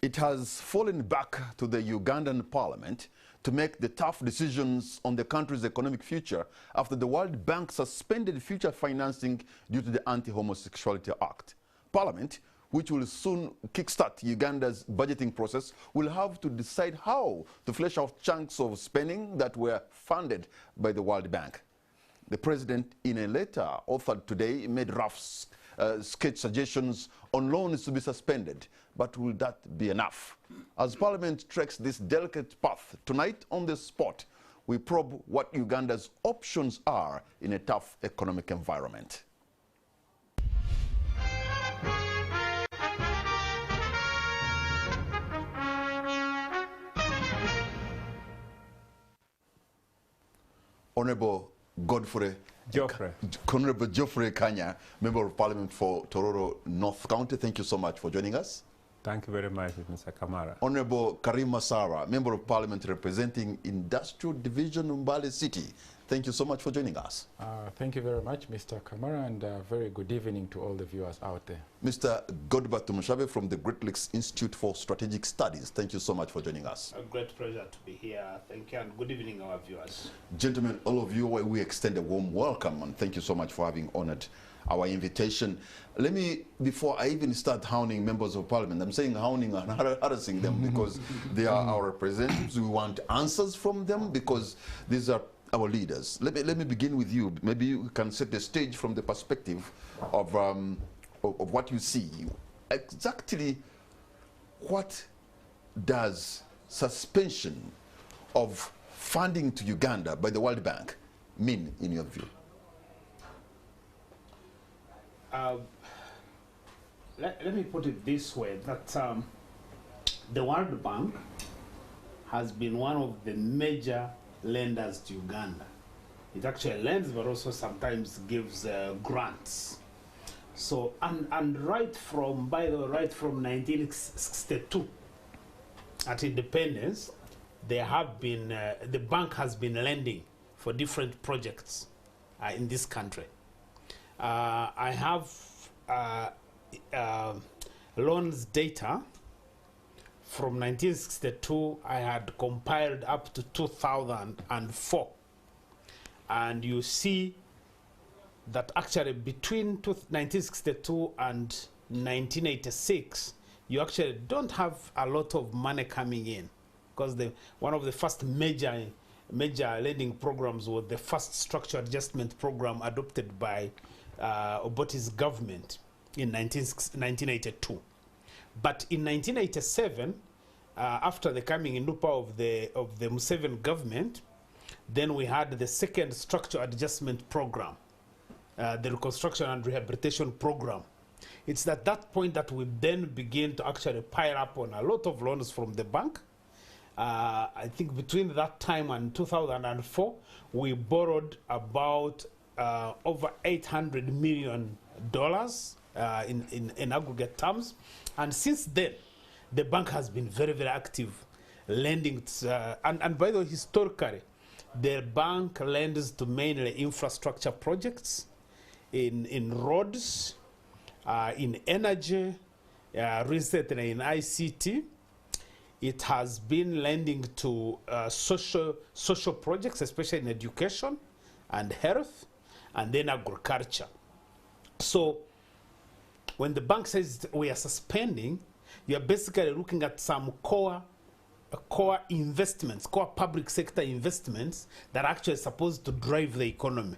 It has fallen back to the Ugandan parliament to make the tough decisions on the country's economic future after the World Bank suspended future financing due to the Anti-Homosexuality Act. Parliament, which will soon kickstart Uganda's budgeting process, will have to decide how to flesh out chunks of spending that were funded by the World Bank. The president, in a letter authored today, made rough sketch suggestions on loans to be suspended. But will that be enough? As Parliament treks this delicate path, tonight on The Spot, we probe what Uganda's options are in a tough economic environment. Honorable Honorable Geoffrey Kanya, Member of Parliament for Tororo North County, thank you so much for joining us. Thank you very much, Mr. Kamara. Honorable Karim Masara, Member of Parliament representing Industrial Division, Mbale City, thank you so much for joining us. Thank you very much, Mr. Kamara, and very good evening to all the viewers out there. Mr. Godbert Mushabe from the Great Lakes Institute for Strategic Studies, thank you so much for joining us. A great pleasure to be here. Thank you, and good evening, our viewers. Gentlemen, all of you, we extend a warm welcome, and thank you so much for having honored our invitation. Let me, before I even start hounding members of parliament, I'm saying hounding and harassing them because they are our representatives. We want answers from them because these are our leaders. Let me begin with you. Maybe you can set the stage from the perspective of what you see. Exactly what does suspension of funding to Uganda by the World Bank mean in your view? Let me put it this way, that the World Bank has been one of the major lenders to Uganda. It actually lends, but also sometimes gives grants. So, and right from, by the way, right from 1962, at independence, there have been, the bank has been lending for different projects in this country. I have loans data from 1962. I had compiled up to 2004, and you see that actually between 1962 and 1986, you actually don't have a lot of money coming in, because one of the first major lending programs was the first structure adjustment program adopted by Obote's government in 1982. But in 1987, after the coming into power of the Museveni government, then we had the second structure adjustment program, the reconstruction and rehabilitation program. It's at that point that we then begin to actually pile up on a lot of loans from the bank. I think between that time and 2004, we borrowed about over $800 million in aggregate terms. And since then, the bank has been very, very active lending. And by the way, historically, the bank lends to mainly infrastructure projects, in roads, in energy, recently in ICT. It has been lending to social projects, especially in education and health, and then agriculture. So when the bank says we are suspending, you're basically looking at some core investments, core public sector investments that are actually supposed to drive the economy.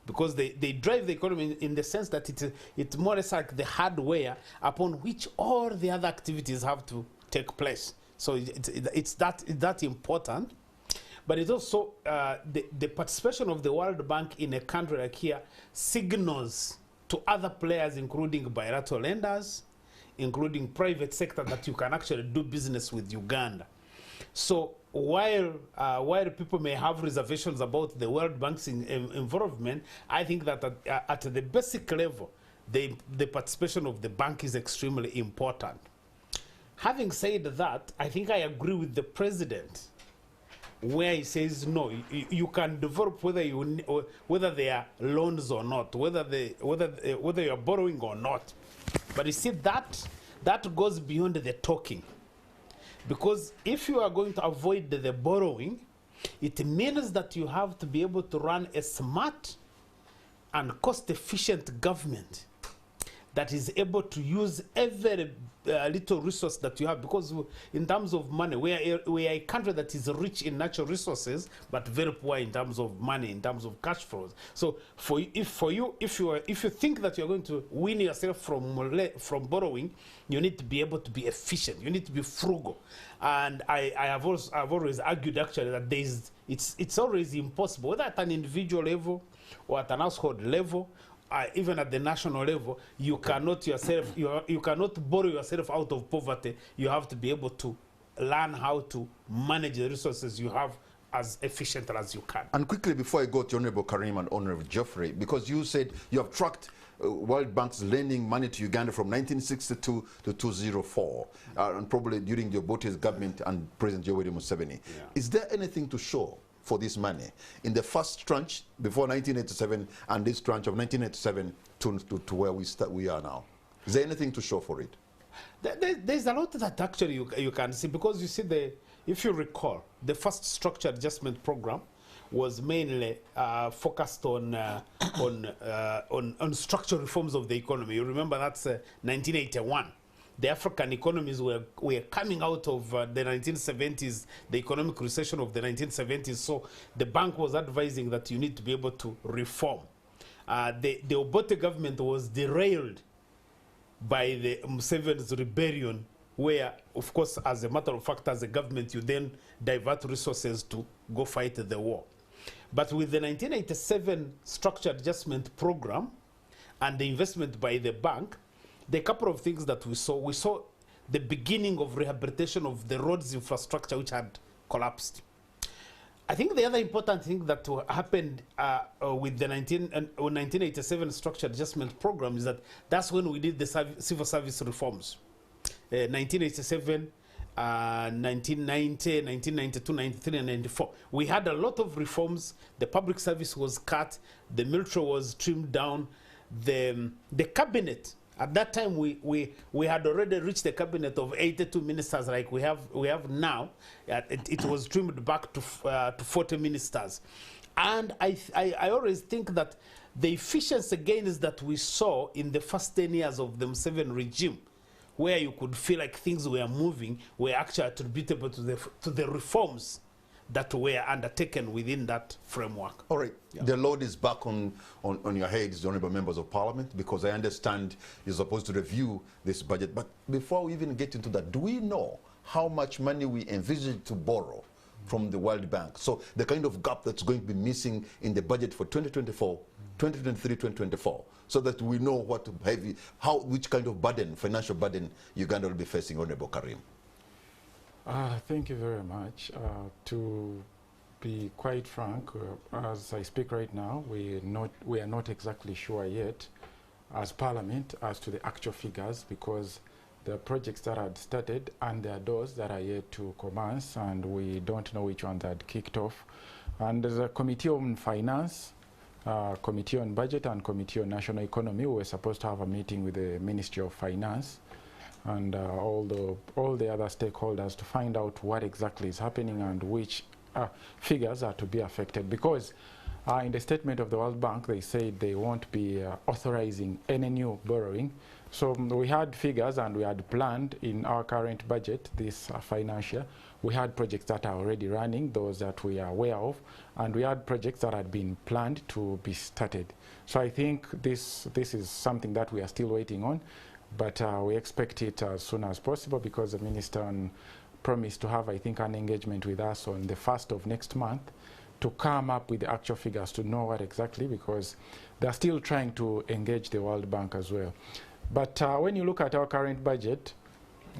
Because they drive the economy in the sense that it's more or less like the hardware upon which all the other activities have to take place. So it's that important. But it's also the participation of the World Bank in a country like here signals to other players, including bilateral lenders, including private sector, that you can actually do business with Uganda. So while people may have reservations about the World Bank's involvement, I think that at the basic level, the participation of the bank is extremely important. Having said that, I think I agree with the president where he says no, you can develop whether they are loans or not, whether you are borrowing or not. But you see that goes beyond the talking. Because if you are going to avoid the borrowing, it means that you have to be able to run a smart and cost-efficient government that is able to use every little resource that you have, because in terms of money, we are a country that is rich in natural resources but very poor in terms of money, in terms of cash flows. So if you think that you're going to wean yourself from borrowing, you need to be able to be efficient. You need to be frugal. And I've always argued actually that it's always impossible, whether at an individual level or at an household level, even at the national level, you cannot borrow yourself out of poverty. You have to be able to learn how to manage the resources you have as efficiently as you can. And quickly, before I go to Honorable Karim and Honorable Geoffrey, because you said you have tracked World Bank's lending money to Uganda from 1962 to 2004, and probably during your Obote's government and President Yoweri Museveni. Yeah. Is there anything to show for this money in the first tranche before 1987 and this tranche of 1987 to where we are now? Is there anything to show for it? There's a lot that actually you can see, because you see, if you recall, the first structure adjustment program was mainly focused on structural reforms of the economy. You remember that's 1981. The African economies were coming out of the 1970s, the economic recession of the 1970s. So the bank was advising that you need to be able to reform. The Obote government was derailed by the Museveni's rebellion, where, of course, as a matter of fact, as a government, you then divert resources to go fight the war. But with the 1987 structure adjustment program and the investment by the bank, the couple of things that we saw the beginning of rehabilitation of the roads infrastructure which had collapsed. I think the other important thing that happened with the 1987 structure adjustment program is that's when we did the civil service reforms. 1987, 1990, 1992, 93, and 94. We had a lot of reforms. The public service was cut. The military was trimmed down. The cabinet, at that time, we had already reached a cabinet of 82 ministers like we have now. It was trimmed back to 40 ministers. And I always think that the efficiency gains that we saw in the first 10 years of the Museveni regime, where you could feel like things were moving, were actually attributable to the reforms that were undertaken within that framework. All right, yeah. The load is back on your heads, honorable members of parliament, because I understand you're supposed to review this budget. But before we even get into that, do we know how much money we envisage to borrow from the World Bank? So the kind of gap that's going to be missing in the budget for 2024, 2023, 2024, so that we know which kind of burden, financial burden, Uganda will be facing, Honorable Karim. Thank you very much. To be quite frank, as I speak right now, we are not exactly sure yet as Parliament as to the actual figures, because there are projects that had started and there are those that are yet to commence, and we don't know which ones had kicked off. And there's a Committee on Finance, Committee on Budget, and Committee on National Economy. We were supposed to have a meeting with the Ministry of Finance and all the other stakeholders to find out what exactly is happening and which figures are to be affected. Because in the statement of the World Bank, they said they won't be authorizing any new borrowing. So we had figures, and we had planned in our current budget this financial. We had projects that are already running, those that we are aware of, and we had projects that had been planned to be started. So I think this is something that we are still waiting on, but we expect it as soon as possible, because the minister promised to have, I think, an engagement with us on the 1st of next month to come up with the actual figures to know what exactly, because they're still trying to engage the World Bank as well. But when you look at our current budget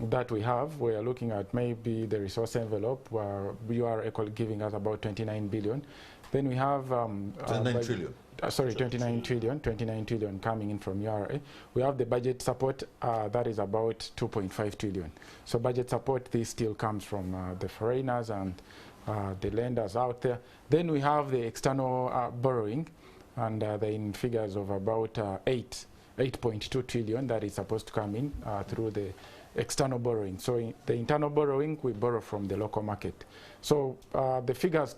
that we have, we are looking at maybe the resource envelope where you are giving us about 29 billion. Then we have 29 trillion. Sorry, 29 trillion coming in from URA. We have the budget support that is about 2.5 trillion. So budget support, this still comes from the foreigners and the lenders out there. Then we have the external borrowing, and they're in figures of about 8 8.2 trillion that is supposed to come in through the external borrowing. So the internal borrowing, we borrow from the local market. So the figures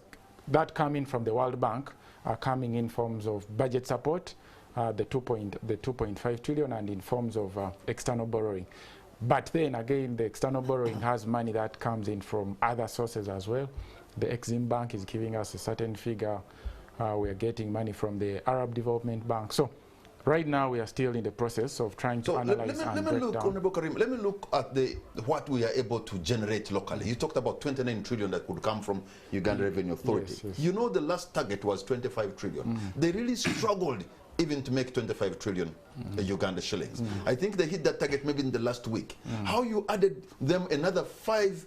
that come in from the World Bank are coming in forms of budget support, the 2.5 trillion, and in forms of external borrowing. But then again, the external borrowing has money that comes in from other sources as well. The Exim Bank is giving us a certain figure. We're getting money from the Arab Development Bank. So right now we are still in the process of trying to analyze and break down. Honorable Karim, let me look at what we are able to generate locally. You talked about 29 trillion that could come from Uganda Revenue Authority. Yes, yes. You know the last target was 25 trillion. They really struggled even to make 25 trillion Uganda shillings. I think they hit that target maybe in the last week. How you added them another 5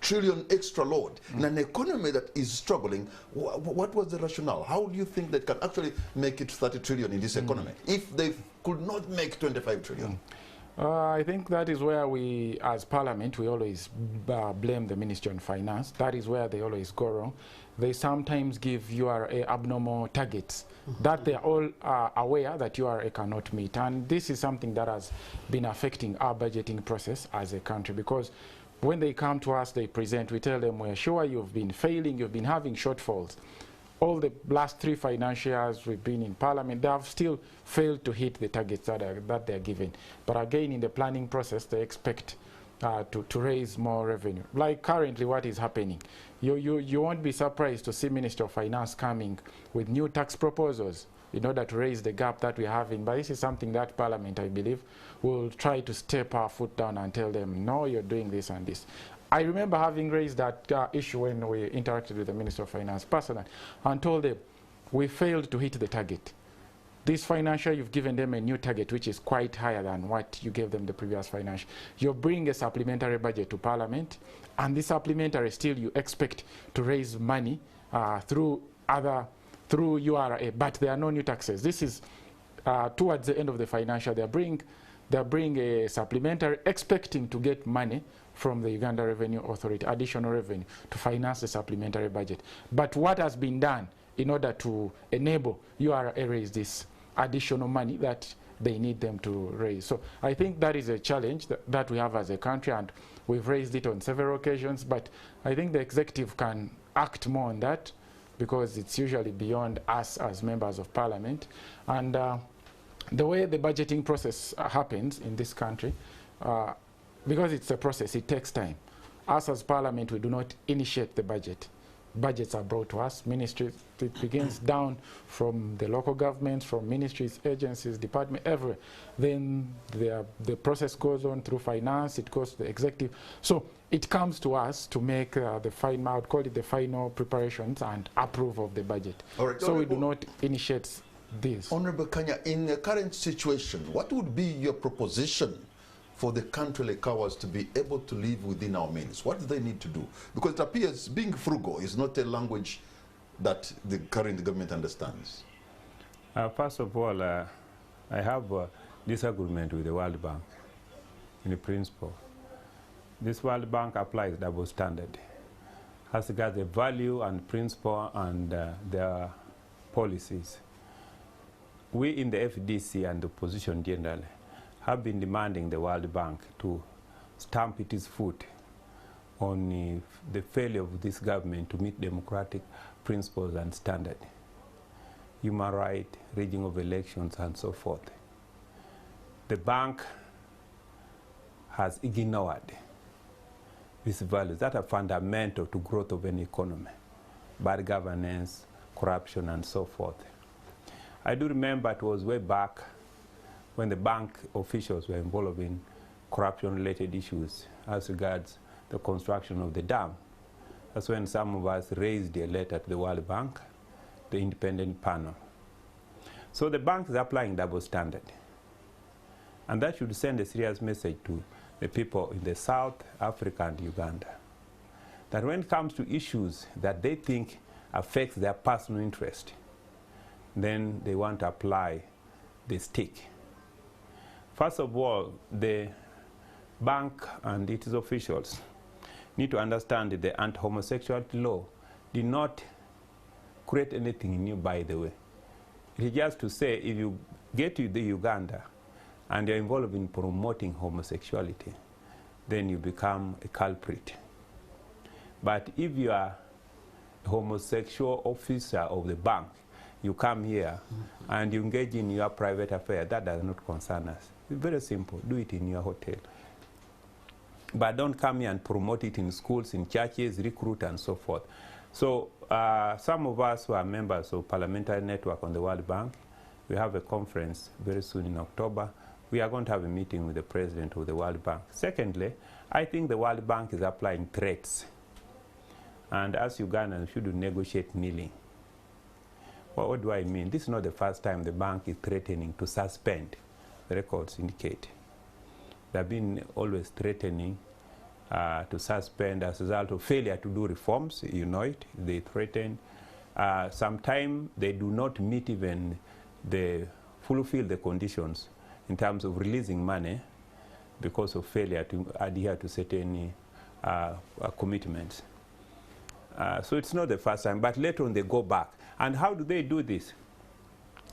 trillion extra load in an economy that is struggling, what was the rationale? How do you think they can actually make it 30 trillion in this economy if they could not make 25 trillion? I think that is where we, as Parliament, we always blame the Ministry of Finance. That is where they always go wrong. They sometimes give URA abnormal targets that they are all aware that URA cannot meet. And this is something that has been affecting our budgeting process as a country, because when they come to us, they present, we tell them, we're sure you've been failing, you've been having shortfalls. All the last 3 financial years we've been in Parliament, they have still failed to hit the targets that they're given. But again, in the planning process, they expect to raise more revenue. Like currently what is happening, you won't be surprised to see Minister of Finance coming with new tax proposals in order to raise the gap that we're having. But this is something that Parliament, I believe, will try to step our foot down and tell them, no, you're doing this and this. I remember having raised that issue when we interacted with the Minister of Finance personally and told them, we failed to hit the target. This financial, you've given them a new target, which is quite higher than what you gave them the previous financial. You're bringing a supplementary budget to Parliament, and this supplementary still you expect to raise money through URA, but there are no new taxes. This is towards the end of the financial. They're bringing a supplementary, expecting to get money from the Uganda Revenue Authority, additional revenue, to finance the supplementary budget. But what has been done in order to enable URA raise this additional money that they need them to raise? So I think that is a challenge that we have as a country, and we've raised it on several occasions, but I think the executive can act more on that, because it's usually beyond us as members of Parliament. And the way the budgeting process happens in this country, because it's a process, it takes time. Us as Parliament, we do not initiate the budget. Budgets are brought to us, ministries, it begins down from the local governments, from ministries, agencies, departments, everywhere. Then the process goes on through finance, it goes to the executive. So it comes to us to make the final, I would call it the final preparations and approve of the budget. All right, so we do not initiate this. Honorable Kanya, in the current situation, what would be your proposition for the country like ours to be able to live within our means? What do they need to do? Because it appears being frugal is not a language that the current government understands. First of all, I have a disagreement with the World Bank in principle. This World Bank applies double standard as regards the value and principle and their policies. We in the FDC and the opposition generally have been demanding the World Bank to stamp its foot on the failure of this government to meet democratic principles and standards, human rights, rigging of elections, and so forth. The bank has ignored these values that are fundamental to growth of an economy: bad governance, corruption, and so forth. I do remember it was way back when the bank officials were involved in corruption-related issues as regards the construction of the dam. That's when some of us raised a letter to the World Bank, the independent panel. So the bank is applying double standard. And that should send a serious message to the people in the South Africa and Uganda, that when it comes to issues that they think affects their personal interest, then they want to apply the stick. First of all, the bank and its officials need to understand that the anti-homosexuality law did not create anything new, by the way. It is just to say, if you get to the Uganda and you're involved in promoting homosexuality, then you become a culprit. But if you are a homosexual officer of the bank, you come here and you engage in your private affair, that does not concern us. It's very simple. Do it in your hotel. But don't come here and promote it in schools, in churches, recruit, and so forth. So some of us who are members of Parliamentary Network on the World Bank, we have a conference very soon in October. We are going to have a meeting with the president of the World Bank. Secondly, I think the World Bank is applying threats. And as Ugandans, we should negotiate kneeling. Well, what do I mean? This is not the first time the bank is threatening to suspend. The records indicate. They've been always threatening to suspend as a result of failure to do reforms. You know it. They threaten. Sometimes they do not meet even fulfill the conditions in terms of releasing money because of failure to adhere to certain commitments. So it's not the first time, but later on they go back. And how do they do this?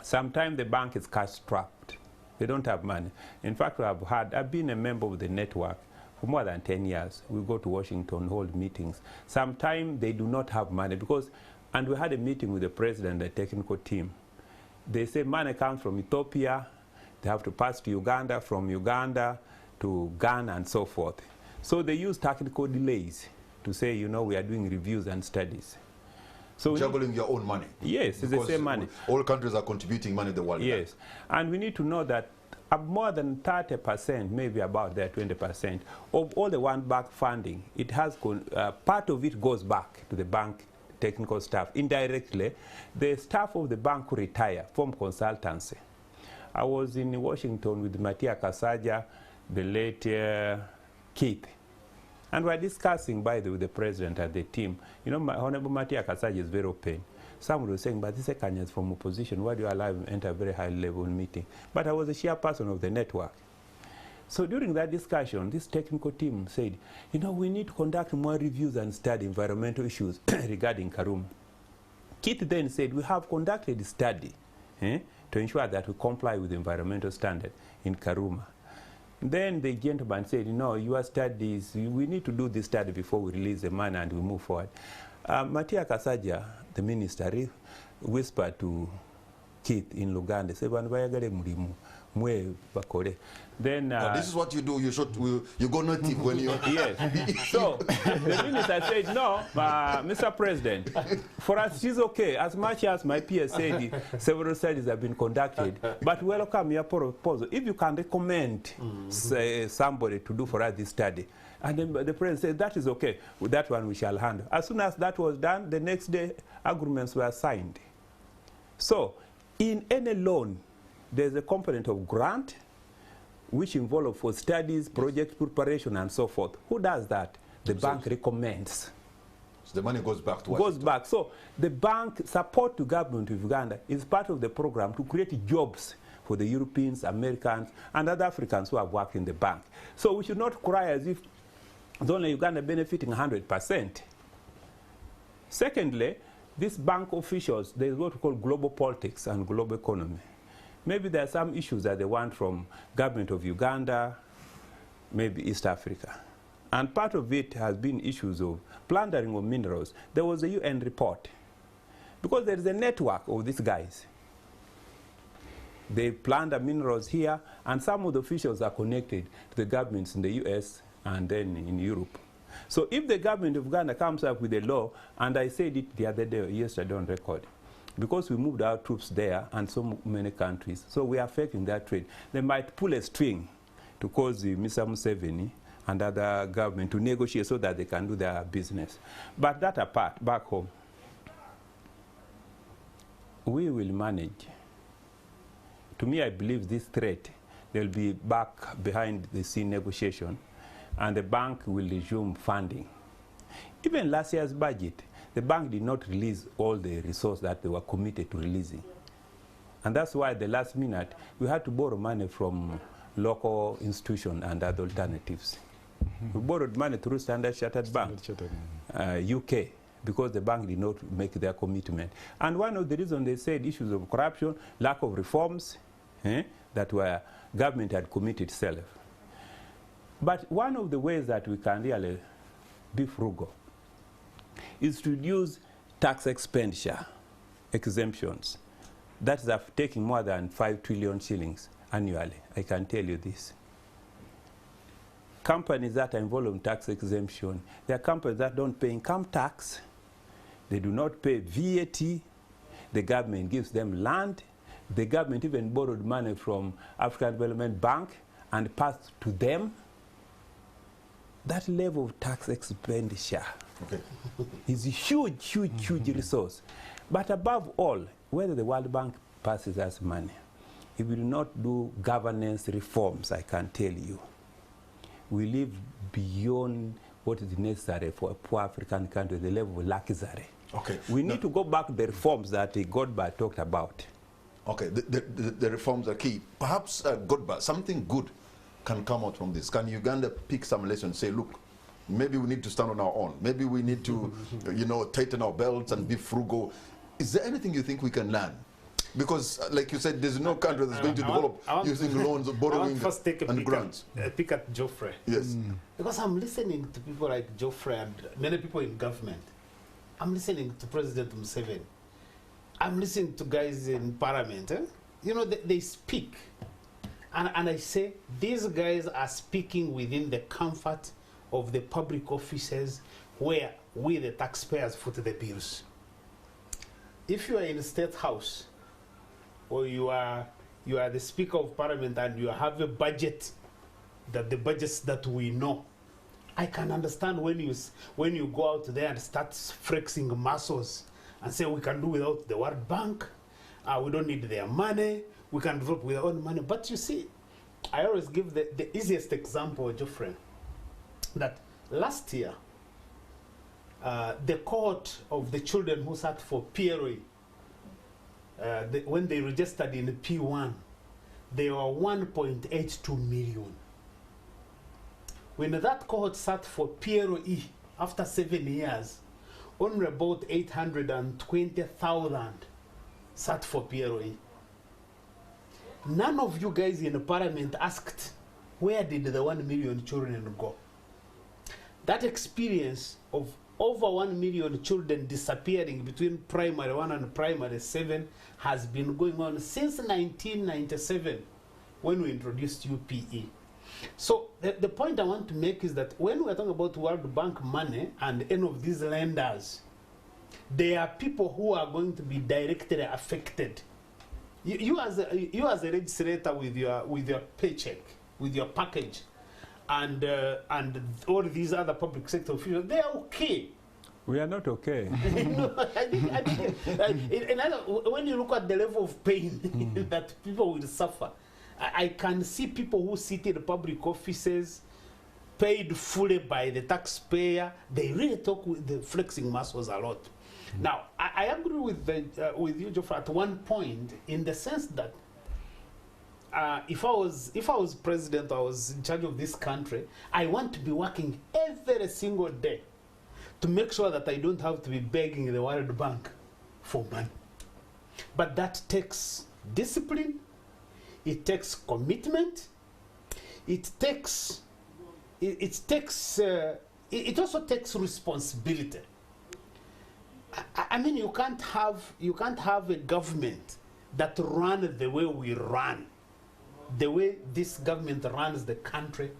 Sometimes the bank is cash-strapped. They don't have money. In fact, I've been a member of the network for more than 10 years. We go to Washington, hold meetings. Sometimes they do not have money because, and we had a meeting with the president, the technical team. They say money comes from Ethiopia. They have to pass to Uganda, from Uganda to Ghana, and so forth. So they use technical delays to say, you know, we are doing reviews and studies. So juggling your own money. Yes, it's the same money. All countries are contributing money to the World Bank. Yes, and we need to know that more than 30%, maybe about that 20%, of all the World Bank funding, it has part of it goes back to the bank technical staff. Indirectly, the staff of the bank retire from consultancy. I was in Washington with Matia Kasaja, the late Keith. And we're discussing, by the way, with the president and the team. You know, Honorable Matia Kasaja is very open. Someone was saying, but this is Kenyans from opposition. Why do you allow him to enter a very high-level meeting? But I was a chairperson of the network. So during that discussion, this technical team said, you know, we need to conduct more reviews and study environmental issues regarding Karuma. Keith then said, we have conducted a study to ensure that we comply with the environmental standard in Karuma. Then the gentleman said, you know, your studies, we need to do this study before we release the money and we move forward. Matia Kasaja, the minister, whispered to Keith in Uganda, said, then this is what you do. You go native when you. Yes. So the minister said, no, Mr. President, for us it's okay. As much as my peers said, several studies have been conducted, but welcome your proposal. If you can recommend somebody to do for us this study. And then the president said, that is okay. With that one we shall handle. As soon as that was done, the next day agreements were signed. So in any loan, there's a component of grant, which involves for studies, project preparation, and so forth. Who does that? The bank recommends. So the money goes back to goes back. So the bank support to government of Uganda is part of the program to create jobs for the Europeans, Americans, and other Africans who have worked in the bank. So we should not cry as if it's only Uganda benefiting 100%. Secondly, these bank officials, there's what we call global politics and global economy. Maybe there are some issues that they want from government of Uganda, maybe East Africa. And part of it has been issues of plundering of minerals. There was a UN report. Because there is a network of these guys. They plunder minerals here, and some of the officials are connected to the governments in the US and then in Europe. So if the government of Uganda comes up with a law, and I said it the other day, yesterday on record, because we moved our troops there and so many countries, so we are affecting that trade. They might pull a string to cause Mr. Museveni and other government to negotiate so that they can do their business. But that apart, back home, we will manage. To me, I believe this threat, they'll be back behind the scene negotiation, and the bank will resume funding. Even last year's budget, the bank did not release all the resources that they were committed to releasing. And that's why at the last minute, we had to borrow money from local institutions and other alternatives. We borrowed money through Standard Chartered Bank, UK, because the bank did not make their commitment. And one of the reasons they said issues of corruption, lack of reforms, that were government had committed itself. But one of the ways that we can really be frugal is to reduce tax expenditure exemptions. That is taking more than 5 trillion shillings annually. I can tell you this. Companies that are involved in tax exemption, they are companies that don't pay income tax, they do not pay VAT, the government gives them land, the government even borrowed money from African Development Bank and passed to them. That level of tax expenditure is a huge, huge, huge resource. But above all, whether the World Bank passes us money, if we do not do governance reforms, I can tell you, we live beyond what is necessary for a poor African country, the level of luxury. Okay. We need to go back to the reforms that Godba talked about. Okay, the reforms are key. Perhaps, Godba, something good can come out from this. Can Uganda pick some lessons, say, look, maybe we need to stand on our own. Maybe we need to, you know, tighten our belts and be frugal. Is there anything you think we can learn? Because, like you said, there's no country that's going to develop using loans or borrowing first take a and grants. Pick at Geoffrey. Yes. Because I'm listening to people like Geoffrey and many people in government. I'm listening to President Museveni. I'm listening to guys in parliament. You know, they speak. And I say, these guys are speaking within the comfort of the public offices where we, the taxpayers, foot the bills. If you are in the State House, or you are the Speaker of Parliament and you have a budget, that the budgets that we know, I can understand when you go out there and start flexing muscles and say we can do without the World Bank, we don't need their money, we can develop with our own money. But you see, I always give the easiest example, Geoffrey, that last year, the cohort of the children who sat for PLA, when they registered in P1, they were 1.82 million. When that cohort sat for PLE after 7 years, only about 820,000 sat for PLE. None of you guys in the parliament asked, where did the 1 million children go? That experience of over 1 million children disappearing between primary 1 and primary 7 has been going on since 1997 when we introduced UPE. So the point I want to make is that when we're talking about World Bank money and any of these lenders, there are people who are going to be directly affected. You as a legislator with your paycheck, with your package, and all these other public sector officials, they are okay. We are not okay. No, I think when you look at the level of pain that people will suffer, I can see people who sit in the public offices, paid fully by the taxpayer. They really talk with the flexing muscles a lot. Now, I agree with you, Geoffrey, at one point, in the sense that if I was president, I was in charge of this country, I want to be working every single day to make sure that I don't have to be begging the World Bank for money. But that takes discipline, it takes commitment, it also takes responsibility. I mean, you can't have a government that runs the way we run, the way this government runs the country,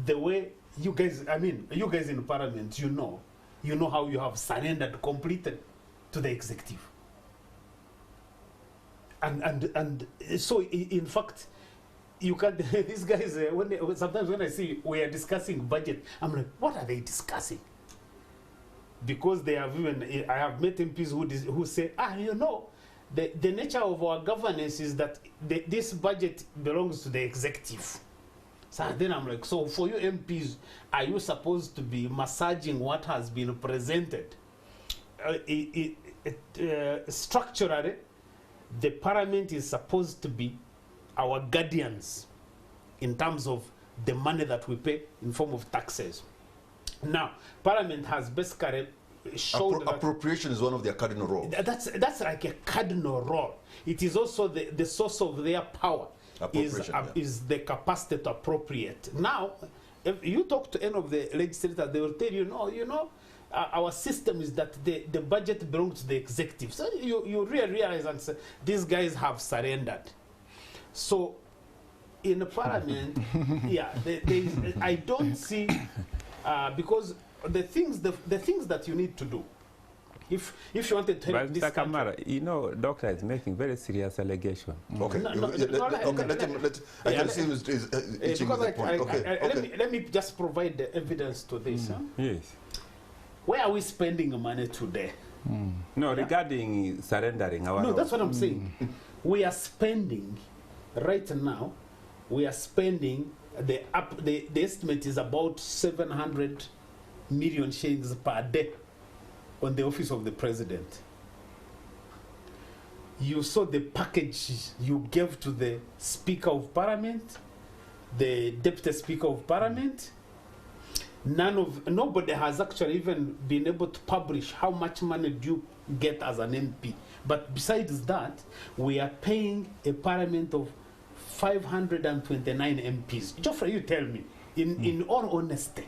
the way you guys, you guys in parliament, you know how you have surrendered completely to the executive. And so, in fact, you can't, these guys, sometimes when I see we are discussing budget, I'm like, what are they discussing? Because they have even, I have met MPs who say, the nature of our governance is that this budget belongs to the executive. So then I'm like, so for you MPs, are you supposed to be massaging what has been presented? Structurally, the parliament is supposed to be our guardians in terms of the money that we pay in form of taxes. Now, Parliament has basically showed that appropriation is one of their cardinal roles. That's like a cardinal role. It is also the source of their power. is the capacity to appropriate. Now, if you talk to any of the legislators, they will tell you, no, our system is that the budget belongs to the executive. So you really realize and say, these guys have surrendered. So in the parliament, yeah, I don't see, because the things that you need to do, if you wanted to help this country. Kamara, you know, doctor is making very serious allegation. Okay, I can see he's itching with the point. Let me just provide the evidence to this. Huh? Yes. Where are we spending money today? No, regarding surrendering our... No, that's what I'm saying. We are spending, right now, we are spending, the estimate is about 700 million shillings per day on the office of the president. You saw the package you gave to the Speaker of Parliament, the Deputy Speaker of Parliament. Nobody has actually even been able to publish how much money do you get as an MP. But besides that, we are paying a parliament of 529 MPs. Geoffrey, you tell me, in all honesty,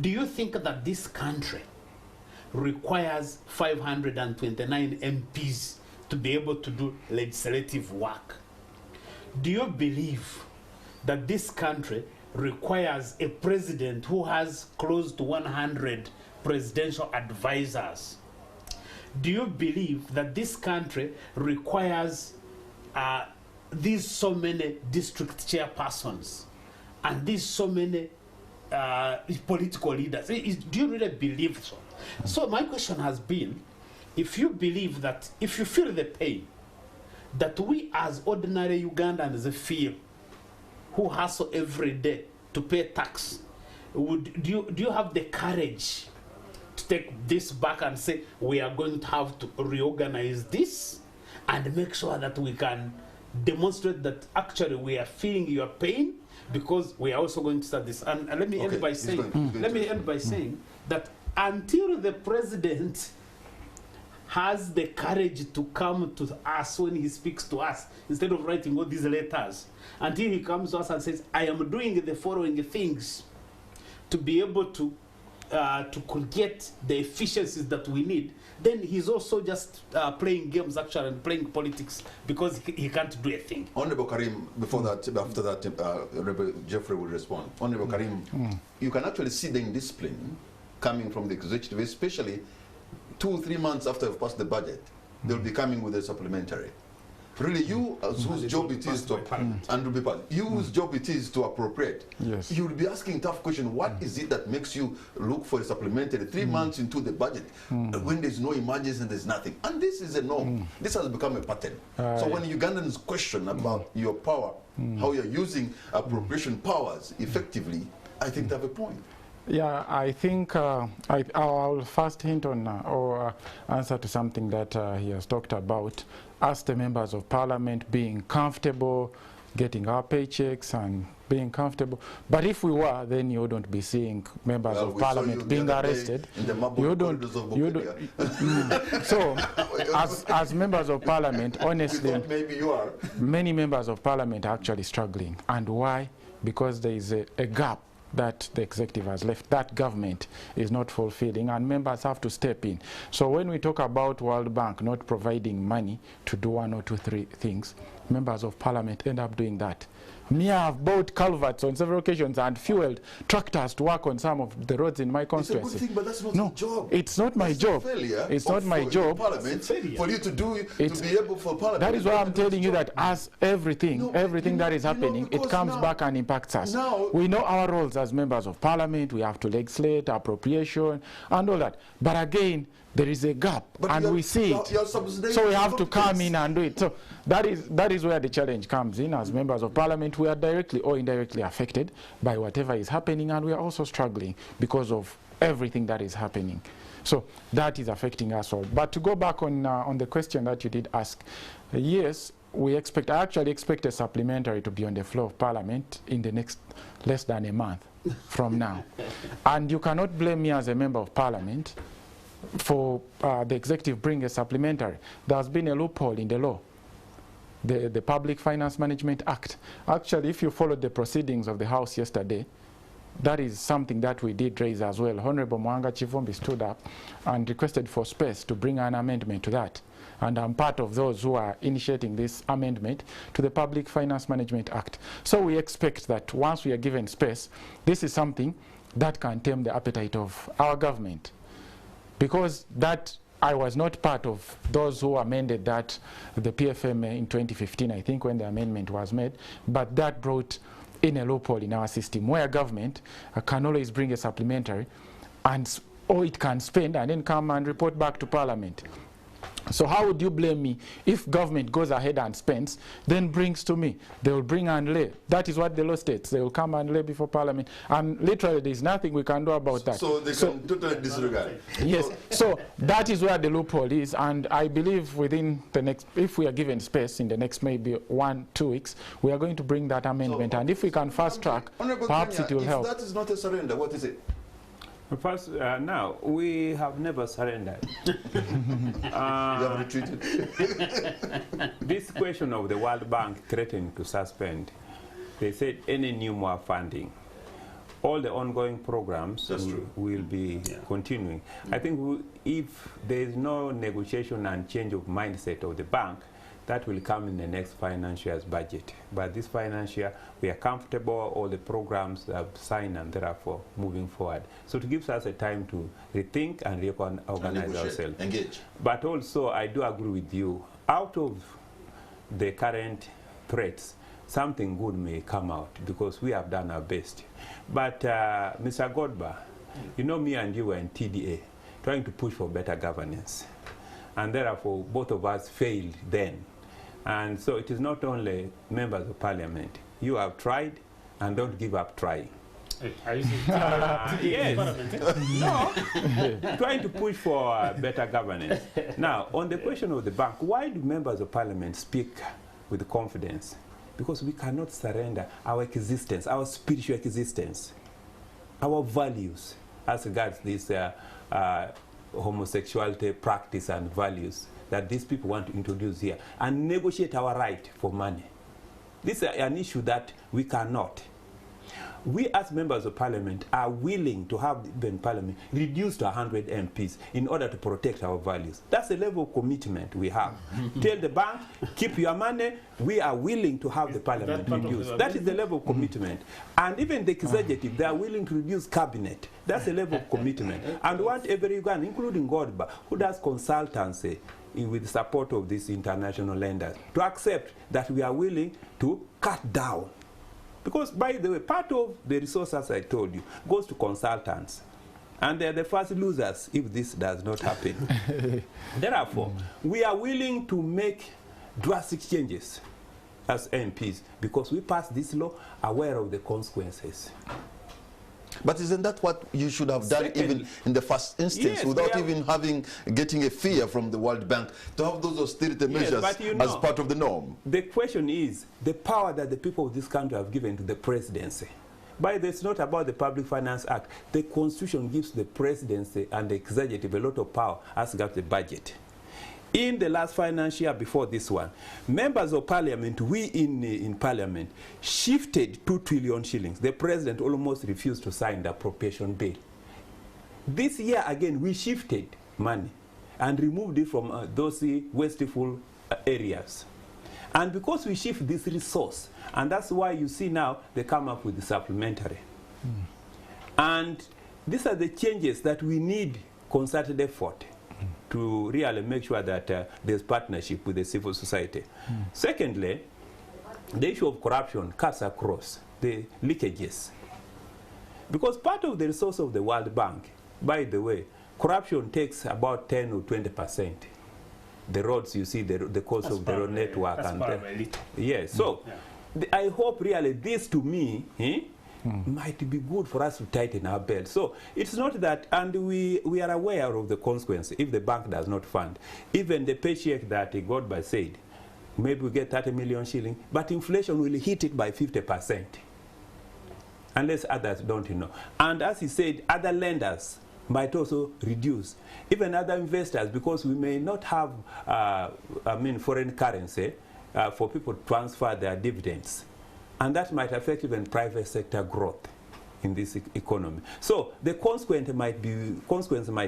do you think that this country requires 529 MPs to be able to do legislative work? Do you believe that this country requires a president who has close to 100 presidential advisors? Do you believe that this country requires these so many district chairpersons and these so many political leaders? Do you really believe so? So my question has been, if you believe that, if you feel the pain that we as ordinary Ugandans feel, who hustle every day to pay tax, do you have the courage to take this back and say, we are going to have to reorganize this and make sure that we can demonstrate that actually we are feeling your pain, because we are also going to start this. And let me end by saying, that until the president has the courage to come to us when he speaks to us, instead of writing all these letters, until he comes to us and says, I am doing the following things to be able to get the efficiencies that we need, then he's also just playing games actually and playing politics, because he can't do a thing. Honorable Karim, after that, Rebel Geoffrey will respond. Honorable Karim, you can actually see the indiscipline coming from the executive, especially 2 or 3 months after you've passed the budget. They'll be coming with a supplementary. Really, you whose job it is to whose job it is to appropriate. Yes. You will be asking tough questions. What is it that makes you look for a supplementary 3 months into the budget when there's no emergency and there's nothing? And this is a norm. This has become a pattern. So when Ugandans question about your power, how you're using appropriation powers effectively, I think they have a point. Yeah, I think I'll first hint on or answer to something that he has talked about, us the members of parliament being comfortable, getting our paychecks and being comfortable. But if we were, then you wouldn't be seeing members of parliament being arrested. You don't. So, as members of parliament, honestly, maybe you are. Many members of parliament are actually struggling. And why? Because there is a gap that the executive has left, that government is not fulfilling, and members have to step in. So when we talk about World Bank not providing money to do 1 or 2, 3 things, members of parliament end up doing that. Me, I've bought culverts on several occasions and fueled tractors to work on some of the roads in my constituency. It's a good thing, but that's not your job. It's not my job. It's not my job. Parliament, for you to do, to be able for parliament. That is why I'm telling you that as everything that is happening, it comes back and impacts us. We know our roles as members of parliament. We have to legislate, appropriation, and all that. But again, there is a gap, and we see it. So we have to come in and do it. So that is where the challenge comes in. As members of parliament, we are directly or indirectly affected by whatever is happening, and we are also struggling because of everything that is happening. So that is affecting us all. But to go back on the question that you did ask, yes, I actually expect a supplementary to be on the floor of parliament in the next less than a month from now. And you cannot blame me as a member of parliament for the executive bring a supplementary. There has been a loophole in the law. the Public Finance Management Act. Actually, if you followed the proceedings of the House yesterday, that is something that we did raise as well. Honorable Mwanga Chivumbi stood up and requested for space to bring an amendment to that. And I'm part of those who are initiating this amendment to the Public Finance Management Act. So we expect that once we are given space, this is something that can tame the appetite of our government. Because that, I was not part of those who amended that, the PFM in 2015, I think, when the amendment was made, but that brought in a loophole in our system where government can always bring a supplementary or it can spend and then come and report back to Parliament. So how would you blame me if government goes ahead and spends, then brings to me? They will bring and lay. That is what the law states. They will come and lay before Parliament. And literally, there is nothing we can do about that. So they can totally disregard. Yes. So that is where the loophole is. And I believe within the next, if we are given space in the next maybe 1-2 weeks, we are going to bring that amendment. And if we can fast track, perhaps it will help. If that is not a surrender, what is it? First, now, we have never surrendered. You have retreated. This question of the World Bank threatening to suspend, they said any new more funding. All the ongoing programs will be continuing. I think if there is no negotiation and change of mindset of the bank, that will come in the next financial year's budget. But this financial year, we are comfortable, all the programs have signed and therefore moving forward. So it gives us a time to rethink and reorganize ourselves. Engage. But also, I do agree with you, out of the current threats, something good may come out because we have done our best. But Mr. Godba, you know me and you were in TDA, trying to push for better governance. And therefore, both of us failed then. And so it is not only members of parliament. You have tried and don't give up trying. Are you yes. No, trying to push for better governance. Now, on the question of the bank, why do members of parliament speak with confidence? Because we cannot surrender our existence, our spiritual existence, our values as regards this homosexuality practice and values that these people want to introduce here and negotiate our right for money. This is an issue that we cannot. We as members of parliament are willing to have the parliament reduced to 100 MPs in order to protect our values. That's the level of commitment we have. Tell the bank, keep your money, we are willing to have the parliament reduced. That is the level of commitment. And even the executive, they are willing to reduce cabinet. That's the level of commitment. And want every Ugandan, including Godba, who does consultancy with support of these international lenders, to accept that we are willing to cut down. Because, by the way, part of the resources I told you goes to consultants. And they're the first losers if this does not happen. Therefore, we are willing to make drastic changes as MPs because we passed this law aware of the consequences. But isn't that what you should have done even in the first instance, yes, without even getting a fear from the World Bank to have those austerity measures as part of the norm? The question is the power that the people of this country have given to the presidency. But it's not about the Public Finance Act. The Constitution gives the presidency and the executive a lot of power as regards the budget. In the last financial year before this one, members of parliament, we in parliament, shifted 2 trillion shillings. The president almost refused to sign the appropriation bill. This year again, we shifted money and removed it from those wasteful areas. And because we shift this resource, and that's why you see now they come up with the supplementary. And these are the changes that we need concerted effort to really make sure that there's partnership with the civil society. Secondly, the issue of corruption cuts across the leakages. Because part of the resource of the World Bank, by the way, corruption takes about 10 or 20%. The roads, you see, the cost of the road network. Yes, so I hope really this to me might be good for us to tighten our belt. So it's not that, and we are aware of the consequences if the bank does not fund. Even the paycheck that Godba said, maybe we get 30 million shillings, but inflation will hit it by 50%. Unless others don't know. And as he said, other lenders might also reduce. Even other investors, because we may not have, foreign currency for people to transfer their dividends. And that might affect even private sector growth in this economy. So the consequence might be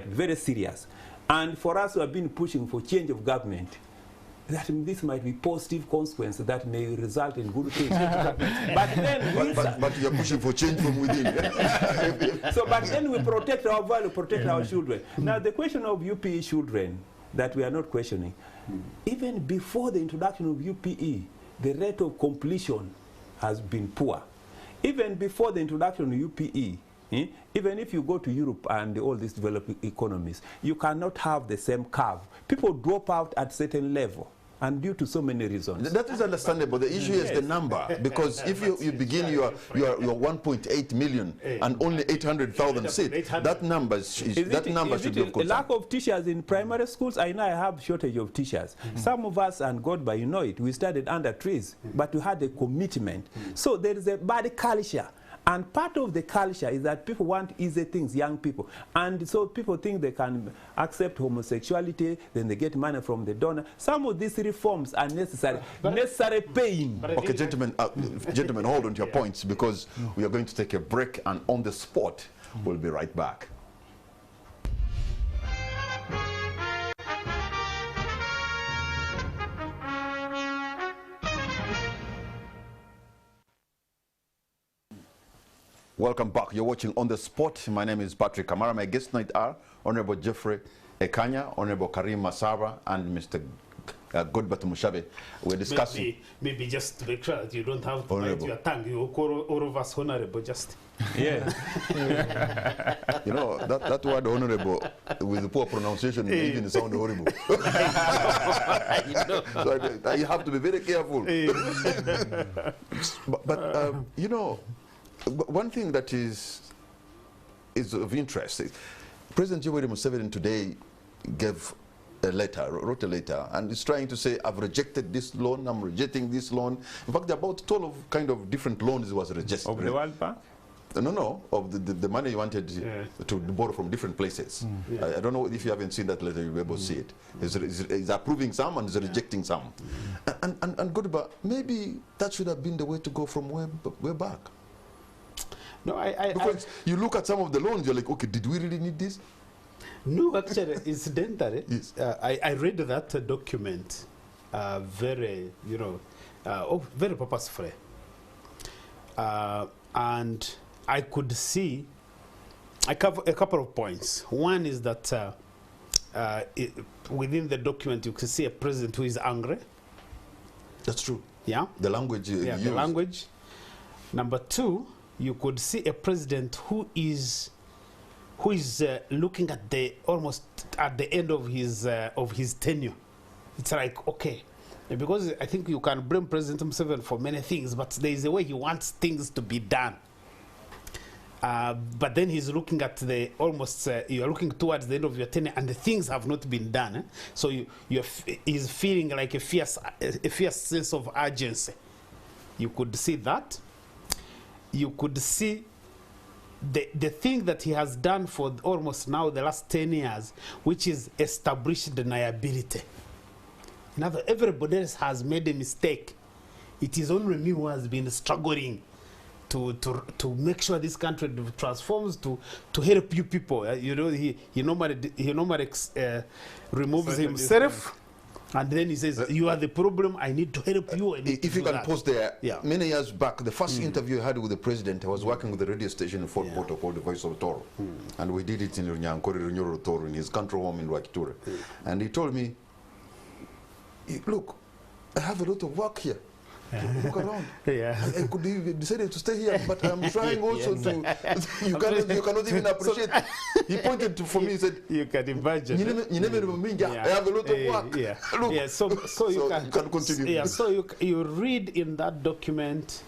very serious. And for us who have been pushing for change of government, that this might be positive consequences that may result in good things. but you're pushing for change from within. But then we protect our value, protect our children. Now the question of UPE children that we are not questioning, even before the introduction of UPE, the rate of completion has been poor. Even before the introduction of UPE, even if you go to Europe and all these developed economies, you cannot have the same curve. People drop out at certain level, and due to so many reasons. That is understandable. The issue is the number, because if you begin your 1.8 million and only 800,000 seats, that number should be of concern. Lack of teachers in primary schools. I know I have shortage of teachers. Some of us, and God by you know it, we studied under trees, but we had a commitment. So there is a bad culture. And part of the culture is that people want easy things, young people. And so people think they can accept homosexuality, then they get money from the donor. Some of these reforms are necessary, necessary pain. Okay, gentlemen, hold on to your points, because we are going to take a break, and on the spot, we'll be right back. Welcome back. You're watching On the Spot. My name is Patrick Kamara. My guests tonight are Honorable Jeffrey Ekanya, Honorable Karim Masaba, and Mr. Godbert Mushabe. We're discussing... Maybe just to make sure that you don't have to bite your tongue. You call all of us honorable, just... Yeah. You know, that word honorable, with poor pronunciation, even sound horrible. So you have to be very careful. but you know, one thing that is of interest is President Yoweri Museveni today wrote a letter, and is trying to say, I've rejected this loan, I'm rejecting this loan. In fact, about 12 kind of different loans was rejected. Of the World Bank? No, of the money you wanted to borrow from different places. I don't know if you haven't seen that letter, you'll be able to see it. He's approving some and he's rejecting some. And Godba, maybe that should have been the way to go from way back. No, because you look at some of the loans, you're like, okay, did we really need this? No, actually, incidentally, yes. I read that document very, very purposefully. And I could see a couple of points. One is that within the document, you can see a president who is angry. That's true. Yeah. The language you use. The language. Number two, you could see a president who is looking at almost at the end of his tenure. It's like, okay, because I think you can blame President Museveni for many things, but there is a way he wants things to be done. But then he's looking at you're looking towards the end of your tenure, and the things have not been done. So he's feeling like a fierce sense of urgency. You could see that. You could see the thing that he has done for almost now the last 10 years, which is establish deniability. In other words, everybody else has made a mistake. It is only me who has been struggling to make sure this country transforms, to help you people. He normally removes himself. And then he says, you are the problem, I need to help you. If you can pause there, many years back, the first interview I had with the president, I was working with the radio station in Fort Portal called The Voice of Toro. And we did it in Runyankore Toro, in his country home in Wakiture. And he told me, look, I have a lot of work here. Look around. I could have decided to stay here, but I'm trying also to. You cannot even appreciate. He pointed for me. He said, "You can imagine. I have a lot of work." Look. So you can continue. Yeah. So you read in that document,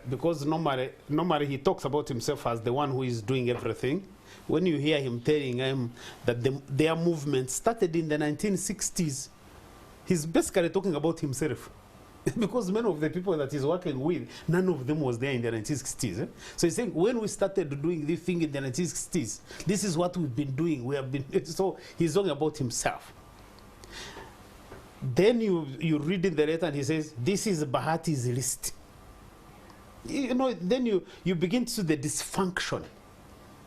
because normally he talks about himself as the one who is doing everything. When you hear him telling him that their movement started in the 1960s, he's basically talking about himself. Because many of the people that he's working with, none of them was there in the 1960s. So he's saying, when we started doing this thing in the 1960s, this is what we've been doing. So he's talking about himself. Then you read in the letter and he says, this is Bahati's list. You know, then you begin to see the dysfunction.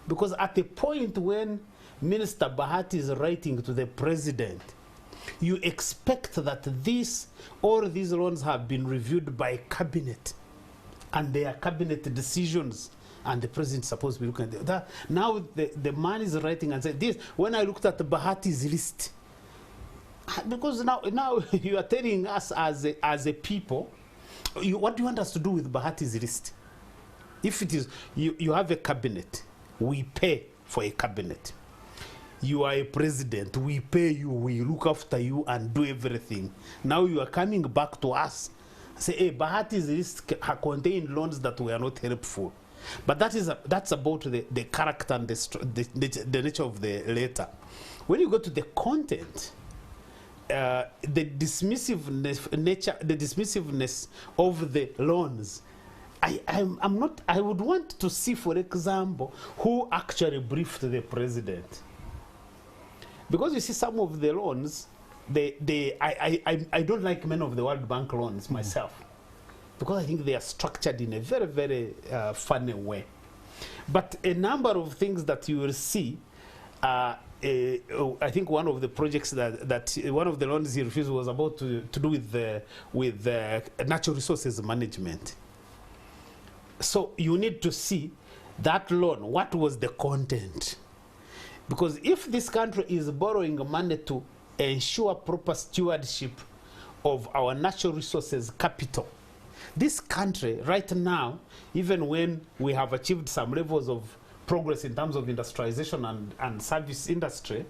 Because at the point when Minister Bahati is writing to the president, you expect that all these loans have been reviewed by cabinet, and they are cabinet decisions, and the president is supposed to be looking at that. Now the man is writing and saying this. When I looked at the Bahati's list, because now you are telling us as a people, what do you want us to do with Bahati's list? If it is you have a cabinet, we pay for a cabinet. You are a president, we pay you, we look after you and do everything. Now you are coming back to us, say, hey, Bahati's list contained loans that were not helpful. But that's about the character and the nature of the letter. When you go to the content, the dismissiveness of the loans, I would want to see, for example, who actually briefed the president. Because you see some of the loans, I don't like many of the World Bank loans myself, because I think they are structured in a very, very funny way. But a number of things that you will see, I think one of the projects that one of the loans he refused was about to do with natural resources management. So you need to see that loan, what was the content? Because if this country is borrowing money to ensure proper stewardship of our natural resources capital, this country right now, even when we have achieved some levels of progress in terms of industrialization and service industry,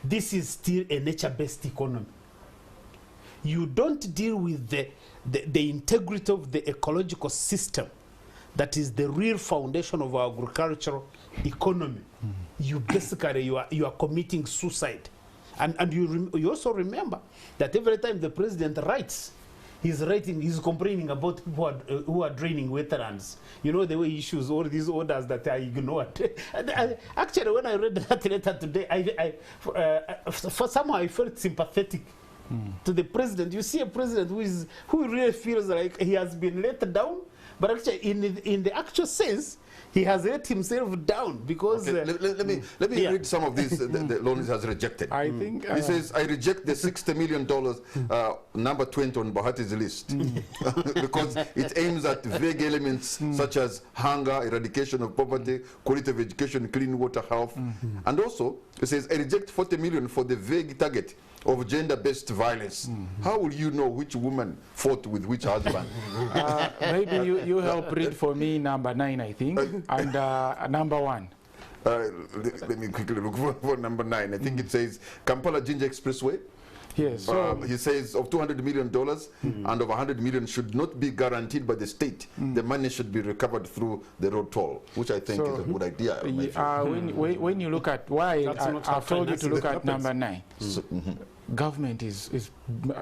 this is still a nature-based economy. You don't deal with the integrity of the ecological system that is the real foundation of our agricultural economy. You basically, you are committing suicide. And you also remember that every time the president writes, he's complaining about people who are draining wetlands. You know, the way he issues all these orders that are ignored. Actually, when I read that letter today, for somehow I felt sympathetic to the president. You see a president who really feels like he has been let down, but actually in the actual sense, he has let himself down because... Okay, let me read some of these the loans has rejected. I think... he says, I reject the $60 million number 20 on Bahati's list because it aims at vague elements such as hunger, eradication of poverty, quality of education, clean water, health. And also, it says, I reject $40 million for the vague target of gender-based violence. How will you know which woman fought with which husband? Maybe you help read for me number 9, I think, and number 1. Let me quickly look for number 9. I think it says Kampala Jinja Expressway. Yes. So he says of $200 million and of $100 million should not be guaranteed by the state. The money should be recovered through the road toll, which I think is a good idea. When you look at why I've told you to look at number 9. Government is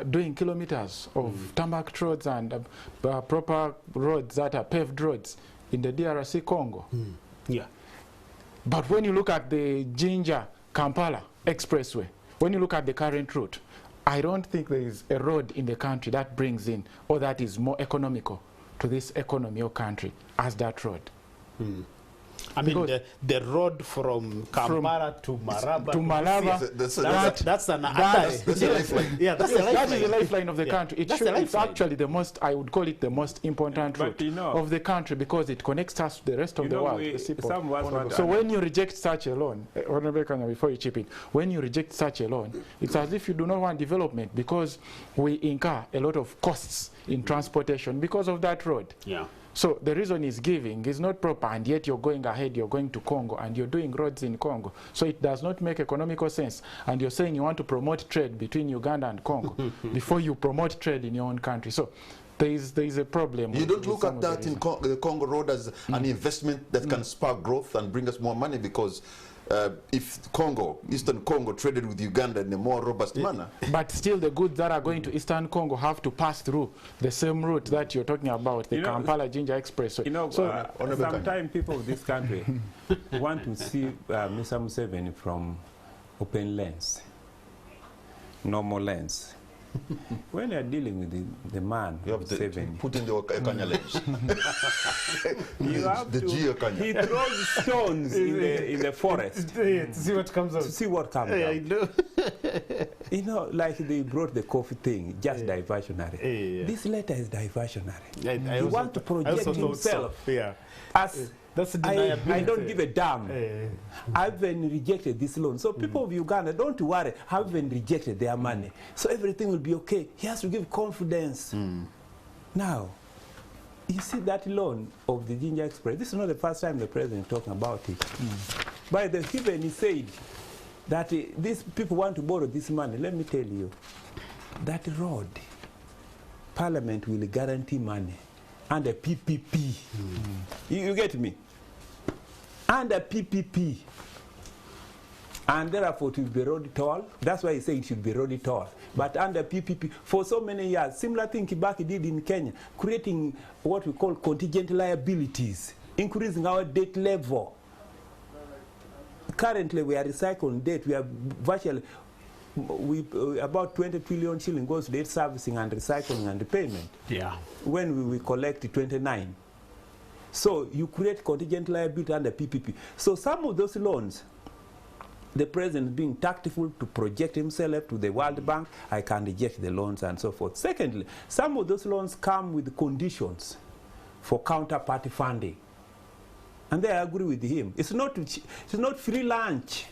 doing kilometers of tarmac roads and proper roads that are paved roads in the DRC Congo. Yeah. But when you look at the Jinja-Kampala Expressway, when you look at the current route, I don't think there is a road in the country that brings in or that is more economical to this economy or country as that road. I mean, the road from Kampala to Maraba. To Malaba, that's an lifeline. Yeah, that's the lifeline. That is the lifeline of the country. It's actually the most, I would call it the most important route of the country because it connects us to the rest of the world. So when you reject such a loan, before you chip in, when you reject such a loan, it's as if you do not want development because we incur a lot of costs in transportation because of that road. Yeah. So the reason he's giving is not proper, and yet you're going ahead, you're going to Congo, and you're doing roads in Congo. So it does not make economical sense. And you're saying you want to promote trade between Uganda and Congo before you promote trade in your own country. So there is a problem. You don't look at that in the Congo road as an investment that can spark growth and bring us more money, because if Congo, Eastern Congo, traded with Uganda in a more robust manner. But still the goods that are going to Eastern Congo have to pass through the same route that you're talking about, the Kampala Jinja Expressway. You know, sometimes people of this country want to see Mr. Museveni from open lens, normal lens. When you're dealing with the man, You have to Museveni, put in the Okanya lens. you have the to, G Okanya. he throws stones in the forest To see what comes out. to see what comes I out. know. You know, like they brought the coffee thing, just diversionary. Yeah. This letter is diversionary. I He also wants to th- I project also thought himself so. Yeah. as That's the I deniability. don't give a damn. Eh, I've been rejected this loan. So people of Uganda, don't worry, have been rejected their money. So everything will be okay. He has to give confidence. Now, you see that loan of the Ginger Express, this is not the first time the president is talking about it. By the even he said that these people want to borrow this money. Let me tell you, that road, Parliament will guarantee money under PPP. You get me? Under PPP. And therefore it will be road toll. That's why he said it should be road toll. But under PPP, for so many years, similar thing Kibaki did in Kenya, creating what we call contingent liabilities, increasing our debt level. Currently, we are recycling debt. We are virtually, about 20 trillion shilling goes to debt servicing and recycling and repayment. Yeah. When we collect 29. So you create contingent liability under PPP. So some of those loans, the president being tactful to project himself to the World Bank, I can reject the loans and so forth. Secondly, some of those loans come with conditions for counterparty funding. And I agree with him. It's not free lunch.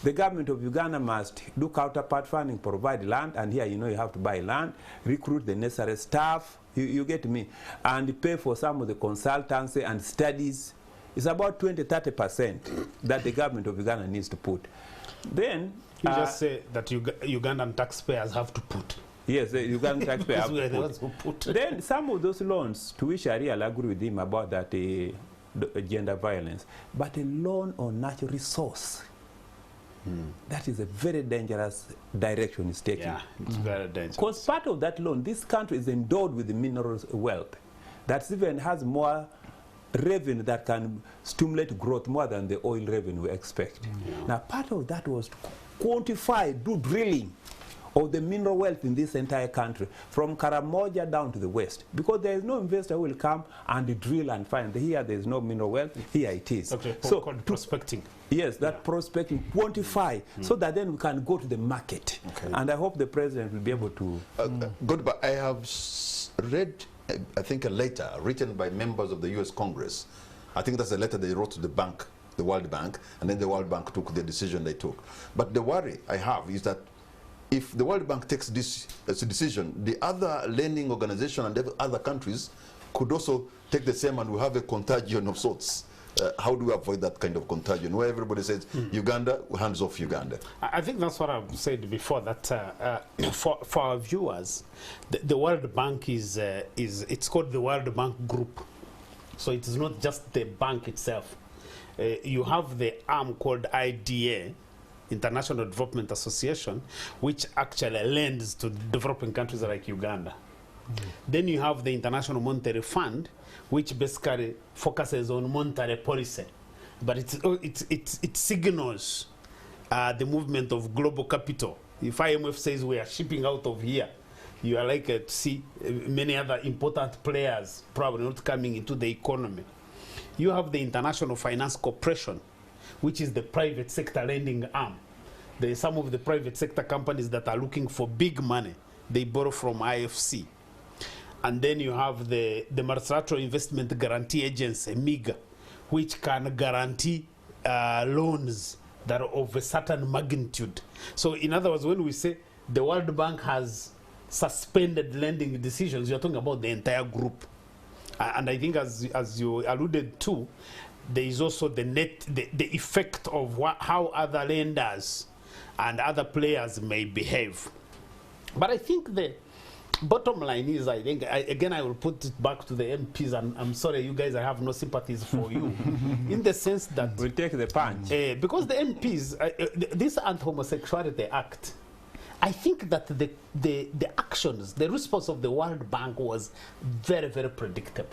The government of Uganda must do counterpart funding, provide land, and here you know you have to buy land, recruit the necessary staff, you get me, and pay for some of the consultancy and studies. It's about 20–30% that the government of Uganda needs to put. Then You just say that Ugandan taxpayers have to put. yes, the Ugandan taxpayer have We are to the ones who put. put. Then some of those loans, to which I really agree with him about that gender violence, but a loan on natural resource. That is a very dangerous direction it's taking. Yeah, it's very dangerous. Because part of that loan, this country is endowed with the mineral wealth that even has more revenue that can stimulate growth more than the oil revenue we expect. Now, part of that was to quantify, do drilling of the mineral wealth in this entire country, from Karamoja down to the west, because there is no investor who will come and drill and find here there is no mineral wealth, here it is. Okay, so called prospecting. yes, that prospecting, quantify, so that then we can go to the market. Okay. And I hope the president will be able to. Good, but I have read, I think, a letter written by members of the U.S. Congress. I think that's a letter they wrote to the bank, the World Bank, and then the World Bank took the decision they took. But the worry I have is that if the World Bank takes this as a decision, the other lending organization and other countries could also take the same, and we have a contagion of sorts. How do we avoid that kind of contagion where everybody says Uganda, hands off Uganda? I think that's what I've said before, that for our viewers, the World Bank is it's called the World Bank Group. So it is not just the bank itself. You have the arm called IDA, International Development Association, which actually lends to developing countries like Uganda. Then you have the International Monetary Fund, which basically focuses on monetary policy, but it signals the movement of global capital. If IMF says we are shipping out of here, you are likely to see many other important players probably not coming into the economy. You have the International Finance Corporation, which is the private sector lending arm. There are some of the private sector companies that are looking for big money. They borrow from IFC. And then you have the Multilateral Investment Guarantee Agency, MIGA, which can guarantee loans that are of a certain magnitude. So in other words, when we say the World Bank has suspended lending decisions, you're talking about the entire group. And I think as you alluded to, there is also the effect of how other lenders and other players may behave. But I think the bottom line is, I think, again, I will put it back to the MPs, and I'm sorry, you guys, I have no sympathies for you, in the sense that We'll take the punch. because the MPs, this Anti-Homosexuality Act, I think that the actions, the response of the World Bank was very, very predictable.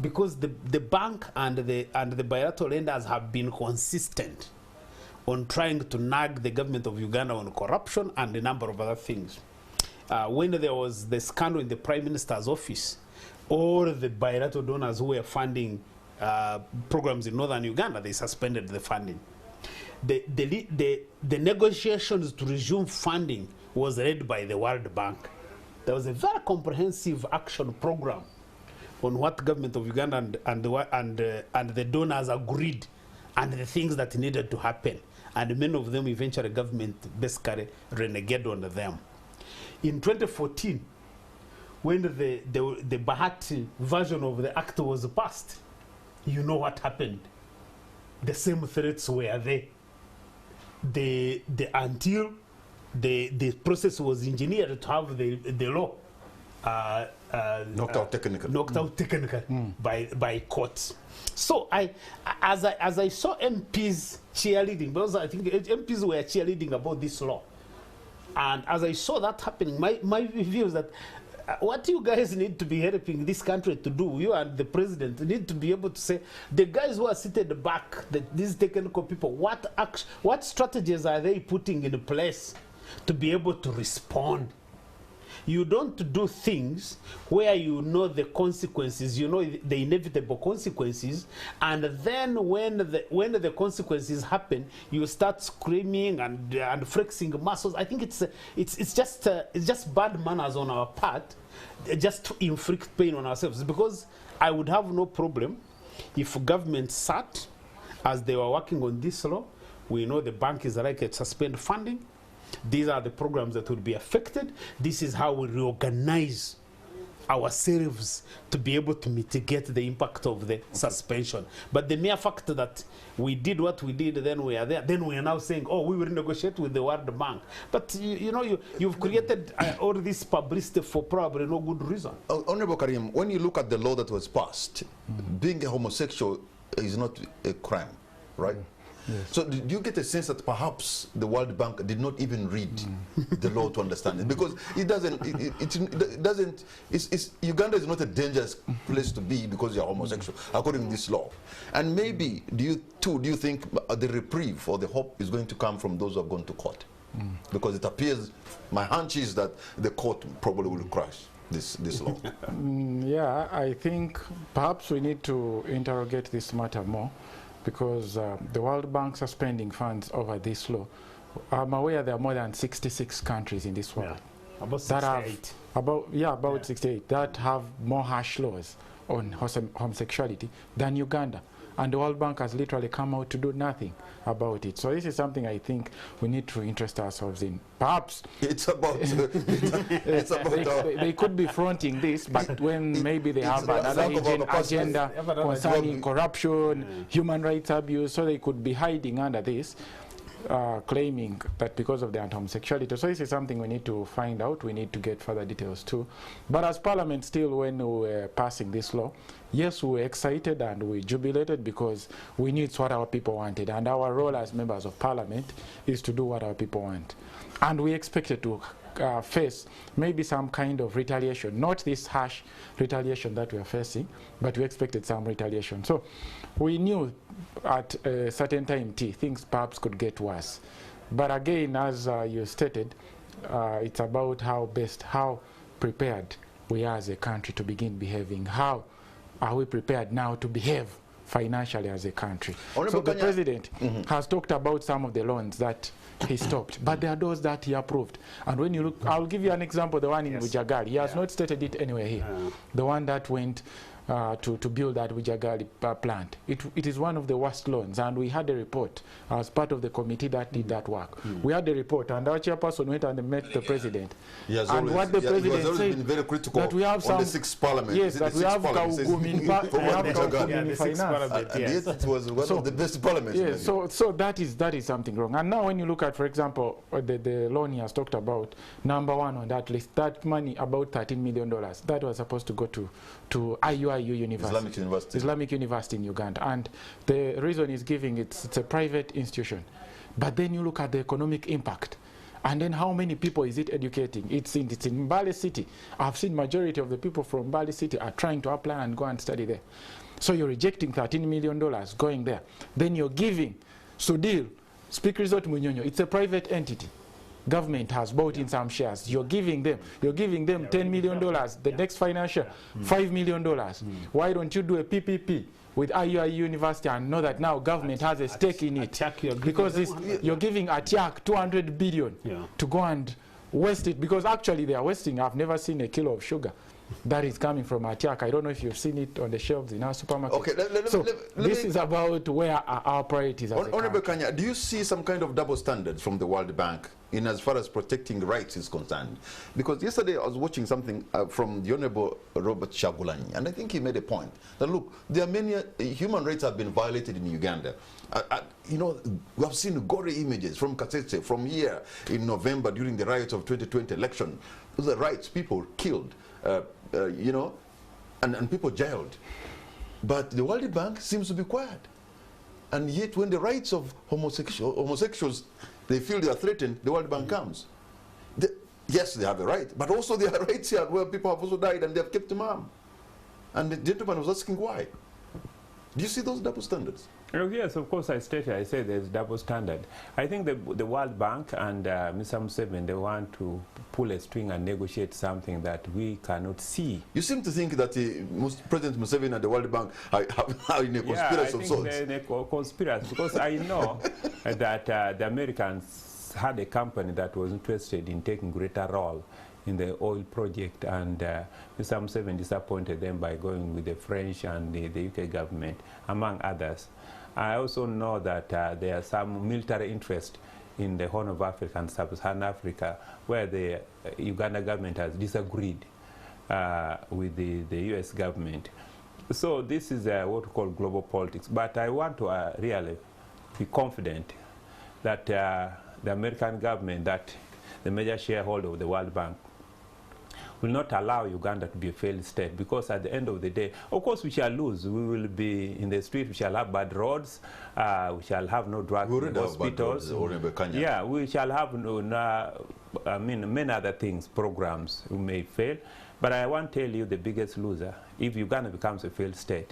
Because the bank and the bilateral lenders have been consistent on trying to nag the government of Uganda on corruption and a number of other things. When there was the scandal in the Prime Minister's office, all the bilateral donors who were funding programs in northern Uganda, they suspended the funding. The negotiations to resume funding was led by the World Bank. There was a very comprehensive action program on what government of Uganda and the donors agreed and the things that needed to happen. And many of them eventually government basically reneged on them. In 2014, when the Bahati version of the act was passed, you know what happened. The same threats were there. Until the process was engineered to have the law knocked out technically by courts. So as I saw MPs cheerleading, because I think MPs were cheerleading about this law, and as I saw that happening, my view is that what you guys need to be helping this country to do, you and the president need to be able to say, the guys who are seated back, these technical people, what strategies are they putting in place to be able to respond? You don't do things where you know the consequences, you know the inevitable consequences, and then when the consequences happen, you start screaming and flexing muscles. I think it's just bad manners on our part, just to inflict pain on ourselves. Because I would have no problem if government sat as they were working on this law. We know the bank is likely to suspend funding. These are the programs that will be affected. This is how we reorganize ourselves to be able to mitigate the impact of the suspension. But the mere fact that we did what we did, then we are there, then we are now saying, oh, we will negotiate with the World Bank. But you've created all this publicity for probably no good reason. Honorable Karim, when you look at the law that was passed, being a homosexual is not a crime, right? Yes. So do you get a sense that perhaps the World Bank did not even read the law to understand it? Because it doesn't, Uganda is not a dangerous place to be because you're homosexual, according to this law. And maybe, do you think the reprieve or the hope is going to come from those who have gone to court? Because it appears, my hunch is that the court probably will crash this law. Yeah, I think perhaps we need to interrogate this matter more, because the World Bank suspending funds over this law. I'm aware there are more than 66 countries in this world. Yeah. About 68. About 68 that have more harsh laws on homosexuality than Uganda. And the World Bank has literally come out to do nothing about it. So this is something I think we need to interest ourselves in. Perhaps it's about they could be fronting this, but when maybe they have another agenda concerning corruption, human rights abuse, so they could be hiding under this, claiming that because of the anti-homosexuality. So this is something we need to find out. We need to get further details too. But as Parliament still, when we were passing this law, yes, we were excited and we jubilated because we knew it's what our people wanted. And our role as members of Parliament is to do what our people want. And we expected to face maybe some kind of retaliation, not this harsh retaliation that we are facing, but we expected some retaliation. So we knew at a certain time things perhaps could get worse. But again, as you stated, it's about how prepared we are as a country to begin behaving. How are we prepared now to behave financially as a country? So the president has talked about some of the loans that he stopped, but there are those that he approved. And when you look, I'll give you an example, the one in Bujagali. He has not stated it anywhere here. The one that went to build that Bujagali plant. It is one of the worst loans, and we had a report as part of the committee that did that work. We had a report, and our chairperson went and met the president. And what the president said, been very critical that we have some, on the sixth parliament. Yes, that we have Kaugum in finance. Yes, it was one of the best parliaments. Yes, so that is something wrong. And now when you look at, for example, the loan he has talked about, number one on that list, that money, about $13 million, that was supposed to go to IUIU University, Islamic University in Uganda. And the reason is giving it's a private institution. But then you look at the economic impact. And then how many people is it educating? It's in Mbale City. I've seen majority of the people from Mbale City are trying to apply and go and study there. So you're rejecting $13 million going there. Then you're giving Sudil Speak Resort Munyonyo, it's a private entity. Government has bought in some shares. You're giving them $10 million. The next financial, $5 million. Why don't you do a PPP with IUI University and know that now government has a stake in it? Because you're giving ATIAC 200 billion to go and waste it, because actually they are wasting. I've never seen a kilo of sugar that is coming from ATIAC. I don't know if you've seen it on the shelves in our supermarket. Okay, this is about where are our priorities as a Honorable country. Kanya, do you see some kind of double standards from the World Bank in as far as protecting rights is concerned? Because yesterday I was watching something from the Honorable Robert Chagulanyi, and I think he made a point that, look, there are many human rights have been violated in Uganda. You know, we have seen gory images from Kasese, from here in November during the riots of 2020 election. Those are rights, people killed, you know, and people jailed. But the World Bank seems to be quiet. And yet when the rights of homosexuals, they feel they are threatened, the World Bank comes. Yes, they have a right, but also there are rights here where people have also died and they have kept them armed. And the gentleman was asking why. Do you see those double standards? Oh, yes, of course, I said there's double standard. I think the World Bank and Mr. Museveni, they want to pull a string and negotiate something that we cannot see. You seem to think that President Museveni and the World Bank are in a conspiracy of sorts. Yeah, I think they're in a conspiracy, because I know that the Americans had a company that was interested in taking greater role in the oil project, and Mr. Museveni disappointed them by going with the French and the UK government, among others. I also know that there are some military interest in the Horn of Africa and Sub-Saharan Africa, where the Uganda government has disagreed with the US government. So this is what we call global politics. But I want to really be confident that the American government, that the major shareholder of the World Bank, will not allow Uganda to be a failed state, because at the end of the day, of course, we shall lose. We will be in the street. We shall have bad roads. We shall have no drug hospitals. Yeah, we shall have many other things, programs we may fail. But I want to tell you the biggest loser, if Uganda becomes a failed state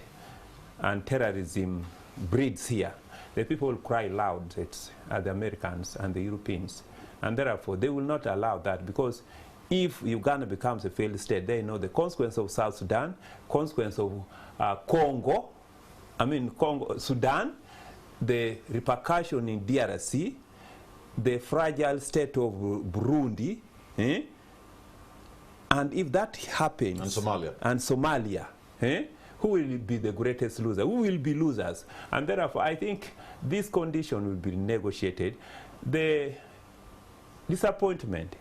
and terrorism breeds here, the people will cry loud at the Americans and the Europeans. And therefore, they will not allow that, because if Uganda becomes a failed state, they know the consequence of South Sudan, consequence of Sudan, the repercussion in DRC, the fragile state of Burundi, and if that happens, and Somalia, who will be the greatest loser? Who will be losers? And therefore, I think this condition will be negotiated. The disappointment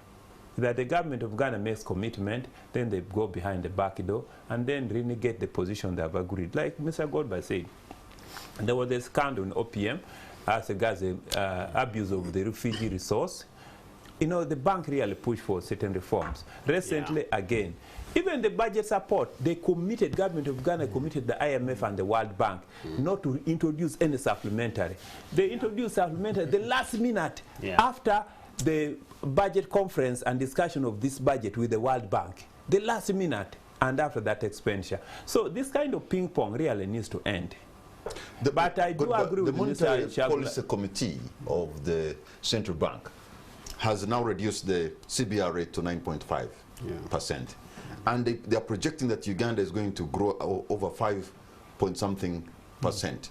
that the government of Ghana makes commitment, then they go behind the back door and then renegade the position they have agreed. Like Mr. Goldberg said, there was a scandal in OPM as regards the abuse of the refugee resource. You know, the bank really pushed for certain reforms. Recently, again, even the budget support, they committed, government of Ghana committed the IMF and the World Bank not to introduce any supplementary. They introduced supplementary the last minute after the budget conference and discussion of this budget with the World Bank, the last minute, and after that expenditure. So this kind of ping pong really needs to end. But I do agree with the Monetary Mr. Policy Committee of the Central Bank has now reduced the CBR rate to 9.5%. And they are projecting that Uganda is going to grow over 5-point-something%.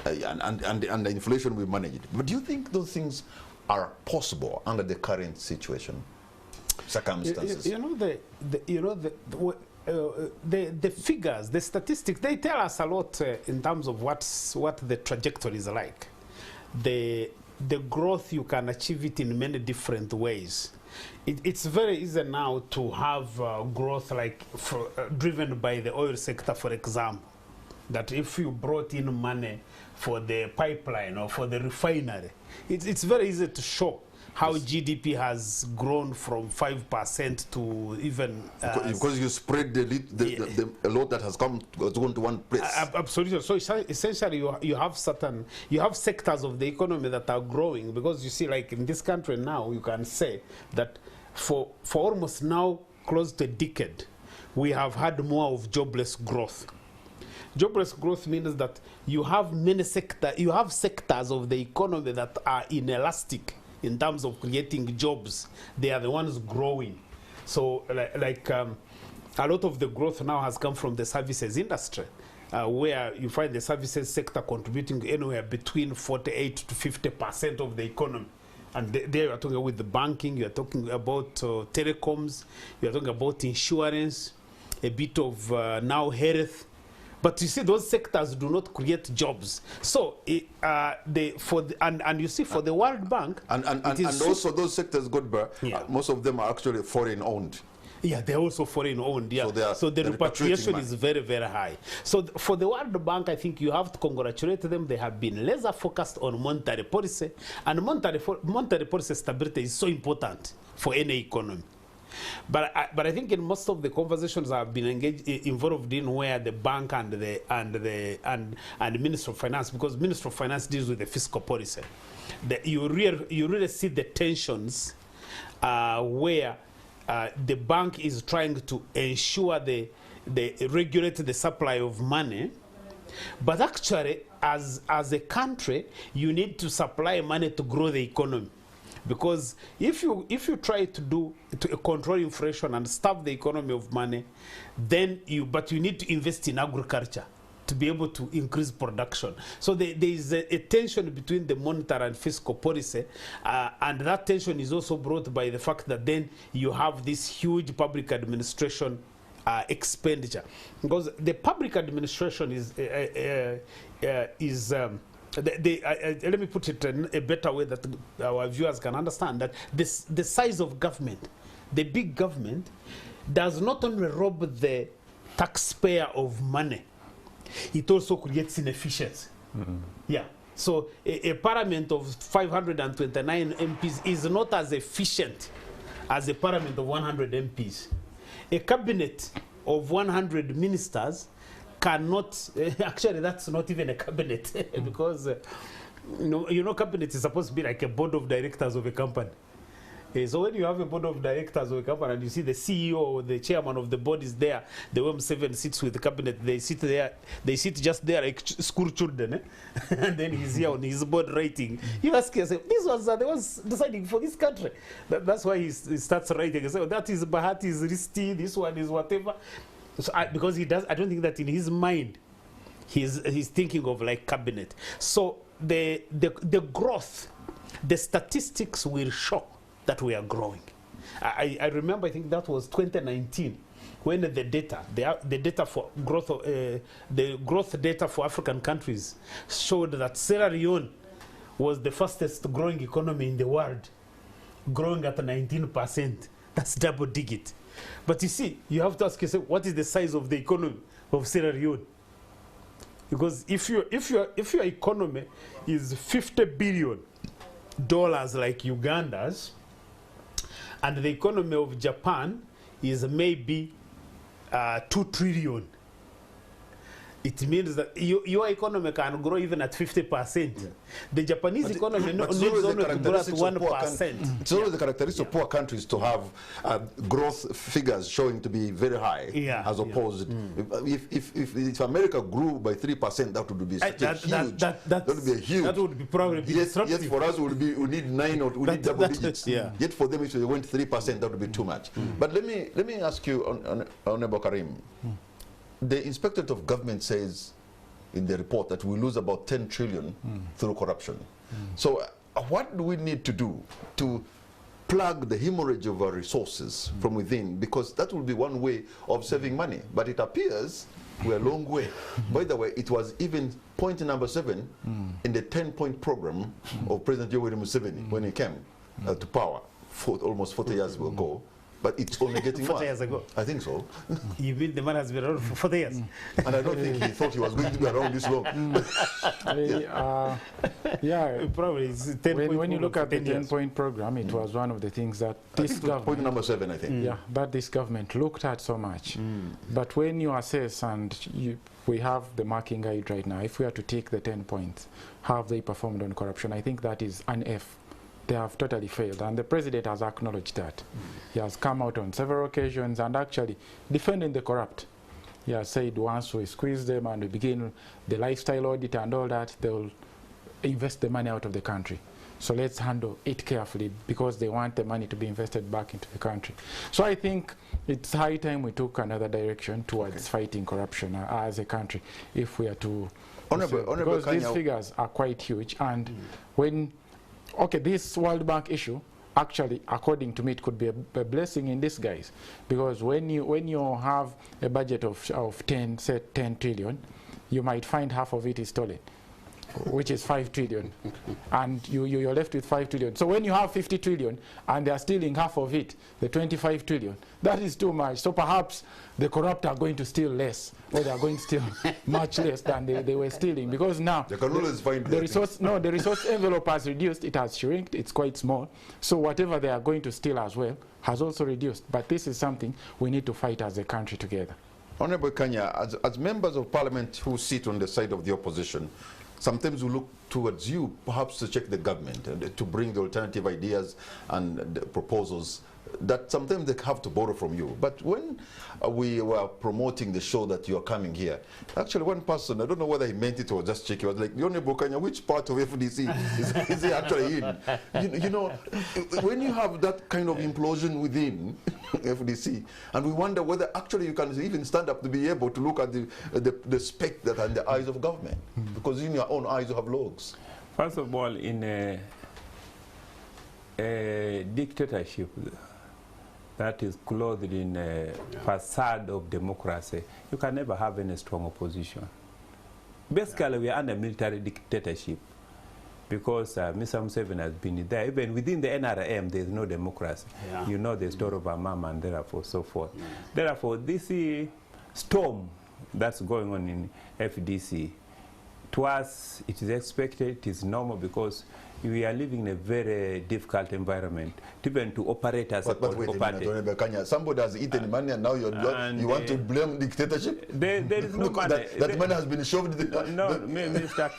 And the inflation will manage it. But do you think those things are possible under the current situation, circumstances? The figures, the statistics, they tell us a lot in terms of what the trajectory is like. The growth, you can achieve it in many different ways. It's very easy now to have growth like driven by the oil sector, for example. That if you brought in money for the pipeline or for the refinery, it's very easy to show how GDP has grown from 5% to even... because you spread a lot that has gone to one place. Absolutely. So essentially you have sectors of the economy that are growing, because you see, like in this country now, you can say that for almost now close to a decade, we have had more of jobless growth. Jobless growth means that you have sectors of the economy that are inelastic in terms of creating jobs. They are the ones growing. So a lot of the growth now has come from the services industry, where you find the services sector contributing anywhere between 48 to 50% of the economy. And there you are talking about the banking, you are talking about telecoms, you are talking about insurance, a bit of now health. But you see, those sectors do not create jobs. So, and you see, for the World Bank, and also those sectors, most of them are actually foreign owned. Yeah, they're also foreign owned. Yeah, so the repatriation is very, very high. So for the World Bank, I think you have to congratulate them. They have been laser focused on monetary policy, and monetary policy stability is so important for any economy. But I think in most of the conversations I've been involved in, where the bank and the Minister of Finance, because Minister of Finance deals with the fiscal policy, you really see the tensions where the bank is trying to ensure they regulate the supply of money, but actually as a country you need to supply money to grow the economy. Because if you try to control inflation and stop the economy of money, then you need to invest in agriculture to be able to increase production. So there is a tension between the monetary and fiscal policy, and that tension is also brought by the fact that then you have this huge public administration expenditure. Because the public administration let me put it in a better way that our viewers can understand, that the size of government, the big government, does not only rob the taxpayer of money, it also creates inefficiency. Yeah. So a parliament of 529 MPs is not as efficient as a parliament of 100 MPs. A cabinet of 100 ministers cannot, actually that's not even a cabinet, because you know cabinet is supposed to be like a board of directors of a company. So when you have a board of directors of a company and you see the CEO or the chairman of the board is there, the WM7 sits with the cabinet, they sit just there like school children, and then he's here on his board writing. You ask yourself, these ones are the ones deciding for this country. That's why he starts writing. So that is Bahati's Risti, this one is whatever. So because I don't think that in his mind he's thinking of like cabinet. So the growth, the statistics will show that we are growing. I remember, I think that was 2019, when the data for growth, the growth data for African countries showed that Sierra Leone was the fastest growing economy in the world, growing at 19%. That's double digit. But you see, you have to ask yourself, what is the size of the economy of Sierra Leone? Because if your economy is $50 billion like Uganda's, and the economy of Japan is maybe 2 trillion, it means that your economy can grow even at 50%. Yeah. The Japanese economy needs only to grow at 1%. It's always the characteristic of poor countries to have growth figures showing to be very high, as opposed. If America grew by 3%, that would be such a huge. That would be a huge. That would be probably disruptive. Yet for us, we need 9 or we need double digits. Yet for them, if they went 3%, that would be too much. But let me ask you, Honorable Karim. The Inspectorate of Government says in the report that we lose about 10 trillion through corruption. So what do we need to do to plug the hemorrhage of our resources from within? Because that will be one way of saving money. But it appears we're a long way. By the way, it was even point number 7 in the 10-point program of President Yoweri Museveni when he came to power almost 40 years ago. But it's only getting 40 years ago. I think so. You mean the man has been around for 40 years? And I don't think he thought he was going to be around this long. Probably it's 10 when you look at the 10-point program, it was one of the things that this government... Point number 7, I think. Yeah, that this government looked at so much. But when you assess, and we have the marking guide right now, if we are to take the 10 points, how have they performed on corruption? I think that is an F. They have totally failed, and the president has acknowledged that. He has come out on several occasions and actually defending the corrupt. said once we squeeze them and we begin the lifestyle audit and all that, they'll invest the money out of the country. So let's handle it carefully because they want the money to be invested back into the country. So I think it's high time we took another direction towards fighting corruption as a country if we are to... because these figures are quite huge. And when, this World Bank issue, actually, according to me, it could be a blessing in disguise. Because when you have a budget of 10 trillion, you might find half of it is stolen, which is 5 trillion. And you're left with 5 trillion. So when you have 50 trillion and they are stealing half of it, the 25 trillion, that is too much. So perhaps the corrupt are going to steal less, or they are going to steal much less than they were stealing. Because now they can always find the resource envelope has reduced, it has shrunk, it's quite small. So whatever they are going to steal as well has also reduced. But this is something we need to fight as a country together. Honorable Kanya, as members of parliament who sit on the side of the opposition, sometimes we look towards you, perhaps to check the government and to bring the alternative ideas and the proposals that sometimes they have to borrow from you. But when we were promoting the show that you are coming here, actually one person, I don't know whether he meant it or just check, he was like, Honorable Kanya, which part of FDC is he actually in? You know, when you have that kind of implosion within FDC, and we wonder whether actually you can even stand up to be able to look at the speck that are in the eyes of government, because in your own eyes you have logs. First of all, in a dictatorship that is clothed in a facade of democracy, you can never have any strong opposition. Basically, we are under military dictatorship because Mr. Museveni has been there. Even within the NRM, there is no democracy. Yeah. You know the story of Amama and therefore so forth. Yeah. Therefore, this storm that's going on in FDC, to us, it is expected, it is normal, because we are living in a very difficult environment, even to operate as a political party. Kanya, somebody has eaten money and now you want to blame dictatorship? There is no money. That money has been shoved. Mr.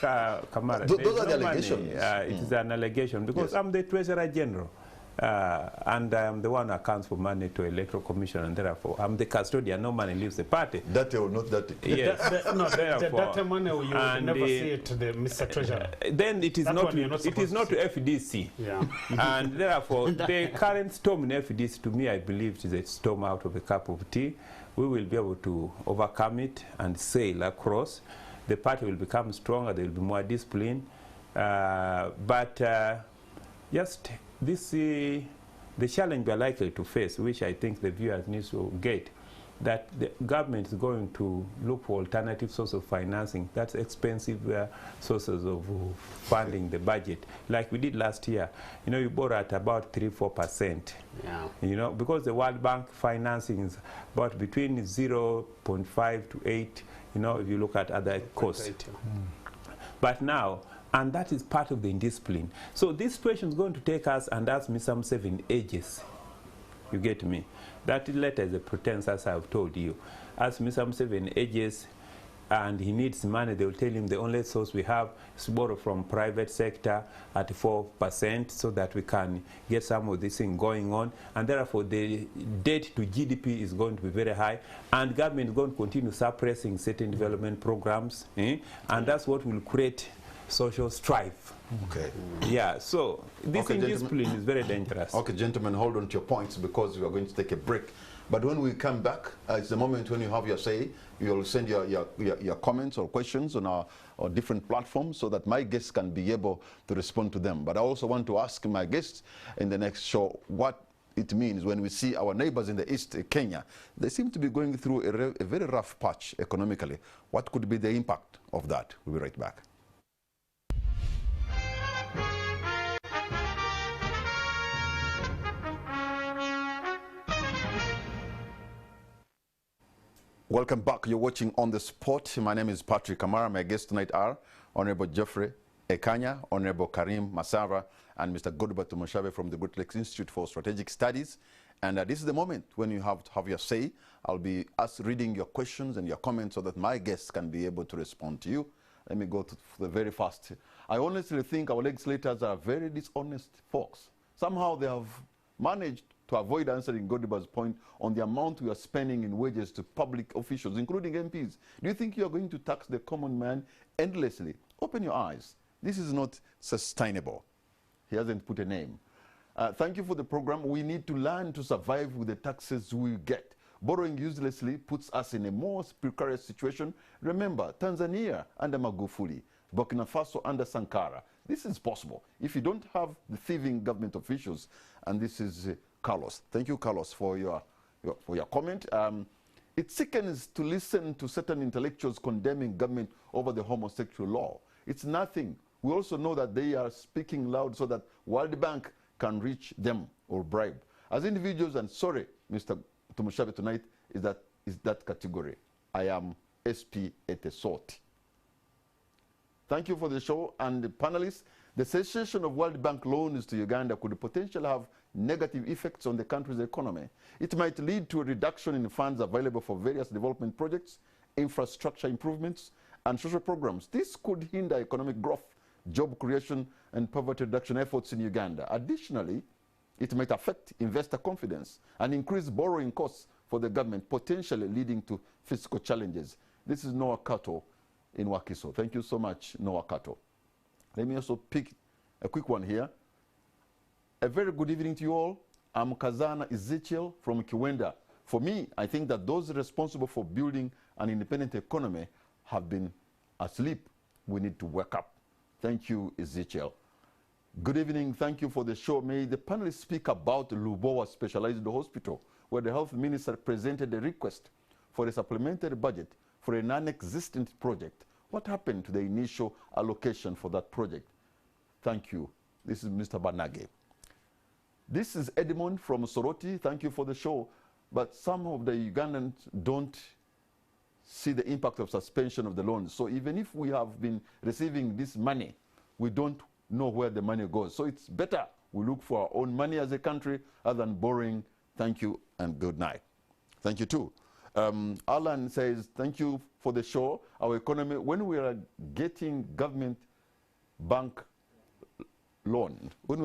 Kamara. Those are the allegations. It is an allegation because I'm the Treasurer General. And I am the one who accounts for money to Electoral Commission, and therefore I'm the custodian. No money leaves the party. That or not that. Yes. That money you will never see it to the Mr. Treasurer. Then it is not. It is not to FDC. Yeah. And therefore, the current storm in FDC, to me, I believe, is a storm out of a cup of tea. We will be able to overcome it and sail across. The party will become stronger. There will be more discipline. Just this, the challenge we are likely to face, which I think the viewers need to get, that the government is going to look for alternative sources of financing. That's expensive sources of funding the budget. Like we did last year, you know, you borrow at about 3–4%. Yeah. You know, because the World Bank financing is about between 0.5 to 8. You know, if you look at other costs. But now, and that is part of the indiscipline. So this situation is going to take us, and as Mr. Museveni ages, you get me? That letter is a pretense, as I've told you. As Mr. Museveni ages and he needs money, they will tell him the only source we have is to borrow from private sector at 4% so that we can get some of this thing going on. And therefore, the debt to GDP is going to be very high. And government is going to continue suppressing certain development programs. And that's what will create social strife. Okay. Yeah, so this indiscipline is very dangerous. Okay, gentlemen, hold on to your points because we are going to take a break. But when we come back, it's the moment when you have your say. You'll send your comments or questions on our different platforms so that my guests can be able to respond to them. But I also want to ask my guests in the next show what it means when we see our neighbors in the East, Kenya. They seem to be going through a very rough patch economically. What could be the impact of that? We'll be right back. Welcome back. You're watching On the Spot. My name is Patrick Kamara. My guests tonight are Honorable Geoffrey Ekanya, Honorable Karim Masara, and Mr. Godba Tumushabe from the Great Lakes Institute for Strategic Studies. And this is the moment when you have to have your say. I'll be reading your questions and your comments so that my guests can be able to respond to you. Let me go to the very first. I honestly think our legislators are very dishonest folks. Somehow they have managed to avoid answering Godiba's point on the amount we are spending in wages to public officials, including MPs. Do you think you are going to tax the common man endlessly? Open your eyes. This is not sustainable. He hasn't put a name. Thank you for the program. We need to learn to survive with the taxes we get. Borrowing uselessly puts us in a more precarious situation. Remember, Tanzania under Magufuli, Burkina Faso under Sankara. This is possible if you don't have the thieving government officials. And this is Carlos. Thank you, Carlos, for your comment. It sickens to listen to certain intellectuals condemning government over the homosexual law. It's nothing. We also know that they are speaking loud so that World Bank can reach them or bribe. As individuals, and sorry, Mr. Tumushabe tonight, is that category. I am SP at a sort. Thank you for the show. And the panelists, the cessation of World Bank loans to Uganda could potentially have negative effects on the country's economy. It might lead to a reduction in funds available for various development projects, infrastructure improvements, and social programs. This could hinder economic growth, job creation, and poverty reduction efforts in Uganda. Additionally, it might affect investor confidence and increase borrowing costs for the government, potentially leading to fiscal challenges. This is Noah Kato in Wakiso. Thank you so much, Noah Kato. Let me also pick a quick one here. A very good evening to you all. I'm Kazana Ezekiel from Kiwenda. For me, I think that those responsible for building an independent economy have been asleep. We need to wake up. Thank you, Ezekiel. Good evening. Thank you for the show. May the panelists speak about Lubowa Specialized Hospital, where the health minister presented a request for a supplementary budget for a non-existent project. What happened to the initial allocation for that project? Thank you. This is Mr. Banage. This is Edmond from Soroti. Thank you for the show. But some of the Ugandans don't see the impact of suspension of the loans. So even if we have been receiving this money, we don't know where the money goes. So it's better we look for our own money as a country other than borrowing. Thank you and good night. Thank you too. Alan says, thank you for the show. Our economy, when we are getting government bank loan, when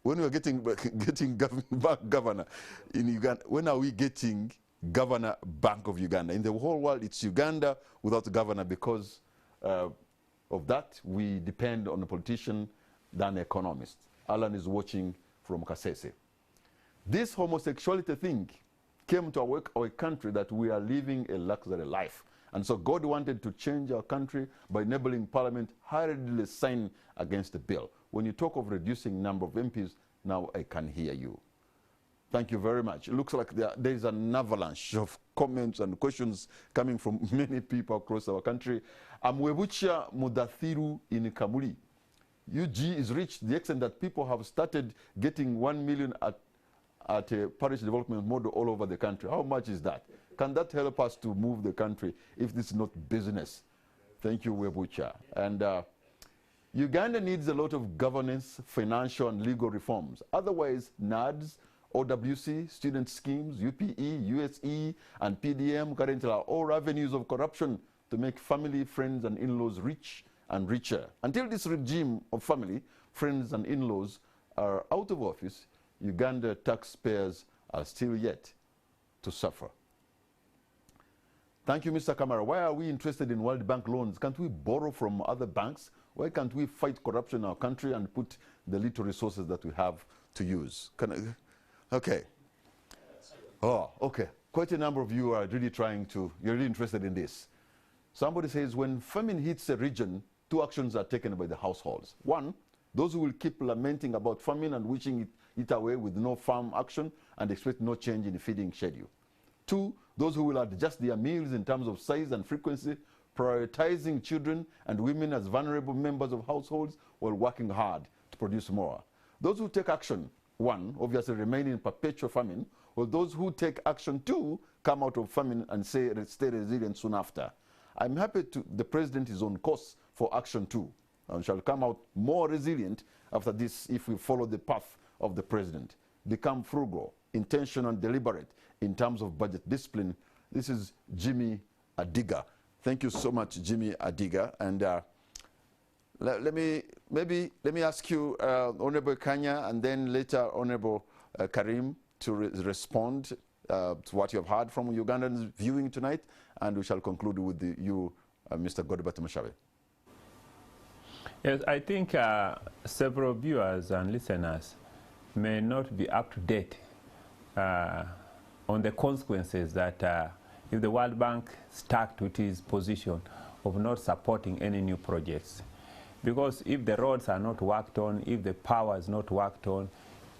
we are getting bank governor in Uganda, when are we getting governor Bank of Uganda? In the whole world, it's Uganda without a governor. Because of that, we depend on a politician than economists. Alan is watching from Kasese. This homosexuality thing came to our country that we are living a luxury life. And so God wanted to change our country by enabling Parliament hurriedly sign against the bill. When you talk of reducing number of MPs, now I can hear you. Thank you very much. It looks like there is an avalanche of comments and questions coming from many people across our country. Amwebucha Mudathiru in Kamuli. UG is reached the extent that people have started getting 1 million at a parish development model all over the country. How much is that? Can that help us to move the country if this is not business? Thank you, Webucha. And Uganda needs a lot of governance, financial and legal reforms. Otherwise, NADS, OWC, student schemes, UPE, USE, and PDM currently are all avenues of corruption to make family, friends, and in-laws rich and richer. Until this regime of family, friends, and in-laws are out of office, Uganda taxpayers are still yet to suffer. Thank you, Mr. Kamara. Why are we interested in World Bank loans? Can't we borrow from other banks? Why can't we fight corruption in our country and put the little resources that we have to use? Okay. Oh, okay. Quite a number of you are really you're really interested in this. Somebody says, when famine hits a region, 2 actions are taken by the households. 1, those who will keep lamenting about famine and wishing it away with no firm action and expect no change in the feeding schedule. 2, those who will adjust their meals in terms of size and frequency, prioritizing children and women as vulnerable members of households while working hard to produce more. Those who take action, 1, obviously remain in perpetual famine, while those who take action 2 come out of famine and stay resilient soon after. I'm happy the president is on course for action 2 and shall come out more resilient after this if we follow the path of the president. Become frugal, intentional and deliberate in terms of budget discipline. This is Jimmy Adiga. Thank you so much, Jimmy Adiga. And let me ask you, Honorable Kanya, and then later Honorable Karim to respond to what you have heard from Ugandans viewing tonight, and we shall conclude with you, Mr. Godbert Mushabe. Yes, I think several viewers and listeners may not be up to date on the consequences that if the World Bank stuck with its position of not supporting any new projects. Because if the roads are not worked on, if the power is not worked on,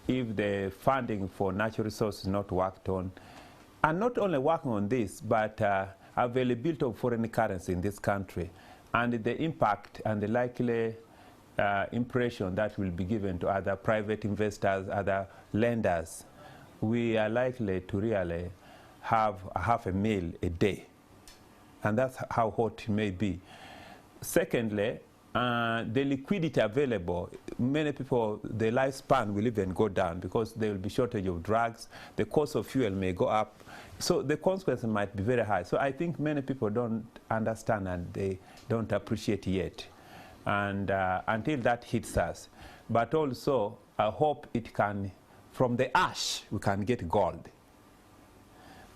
if the funding for natural resources is not worked on, and not only working on this, but availability of foreign currency in this country, and the impact and the likely impression that will be given to other private investors, other lenders, we are likely to really have half a meal a day. And that's how hot it may be. Secondly, the liquidity available, many people, the lifespan will even go down because there will be shortage of drugs, the cost of fuel may go up, so the consequences might be very high. So I think many people don't understand and they don't appreciate yet, and until that hits us. But also, I hope it can, from the ash, we can get gold.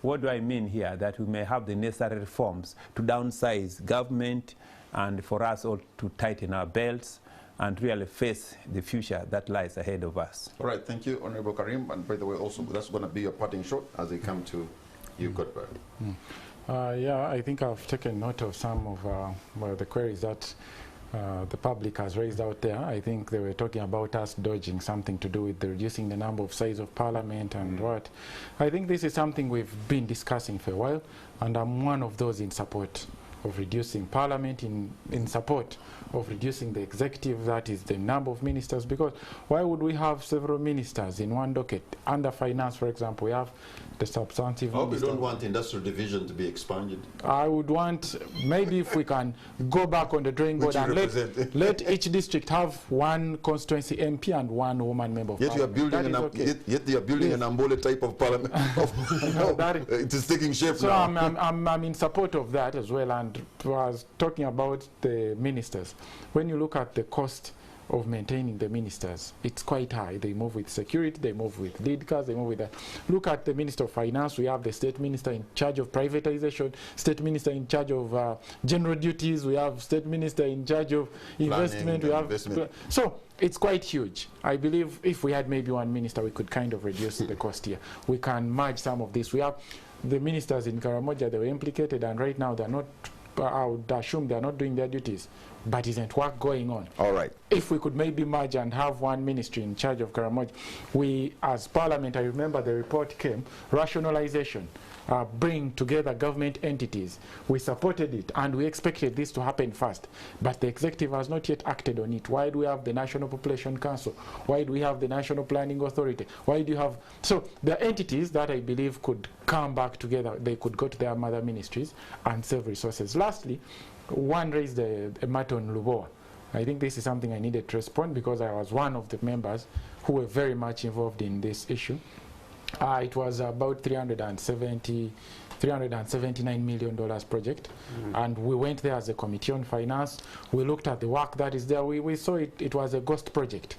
What do I mean here? That we may have the necessary reforms to downsize government and for us all to tighten our belts and really face the future that lies ahead of us. All right, thank you, Honorable Karim. And by the way, also, that's going to be a parting shot as they come to you, Godbert. Yeah, I think I've taken note of some of the queries that the public has raised out there. I think they were talking about us dodging something to do with the reducing the number of size of parliament and what. I think this is something we've been discussing for a while, and I'm one of those in support of reducing parliament, in support of reducing the executive, that is the number of ministers, because why would we have several ministers in one docket? Under finance, for example, we have the substantive I hope you minister. don't want industrial division to be expanded. I would want, maybe if we can go back on the drawing board and let each district have one constituency MP and one woman member of Yet you are parliament. building yet you are building an Ambole type of parliament. It is taking shape so now. I'm in support of that as well. And I was talking about the ministers. When you look at the cost of maintaining the ministers, it's quite high. They move with security, they move with lead cars, they move with that. Look at the Minister of Finance. We have the State Minister in charge of privatization, State Minister in charge of general duties, we have State Minister in charge of investment. So it's quite huge. I believe if we had maybe one minister, we could kind of reduce the cost here. We can merge some of this. We have the ministers in Karamoja, they were implicated, and right now they're not, I would assume they're not doing their duties, but isn't work going on. All right. If we could maybe merge and have one ministry in charge of Karamoja, we as parliament, I remember the report came, rationalization, bring together government entities. We supported it and we expected this to happen fast, but the executive has not yet acted on it. Why do we have the National Population Council? Why do we have the National Planning Authority? Why do you have, so the entities that I believe could come back together, they could go to their mother ministries and save resources. Lastly, one raised a matter on Lubowa. I think this is something I needed to respond because I was one of the members who were very much involved in this issue. It was about $379 million project, and we went there as a committee on finance. We looked at the work that is there. We saw it was a ghost project.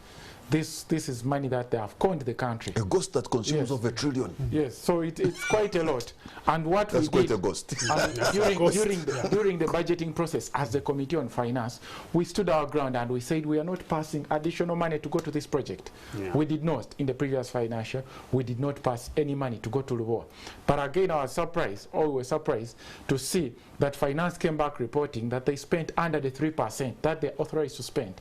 This is money that they have conned the country. A ghost that consumes over $1 trillion. Yes, so it's quite a lot. And what That's we quite did, a ghost. during the budgeting process, as the Committee on Finance, we stood our ground and we said we are not passing additional money to go to this project. Yeah. We did not, in the previous financial, we did not pass any money to go to Lubowa. But again, I was surprised, or we were surprised, to see that Finance came back reporting that they spent under the 3% that they authorized to spend.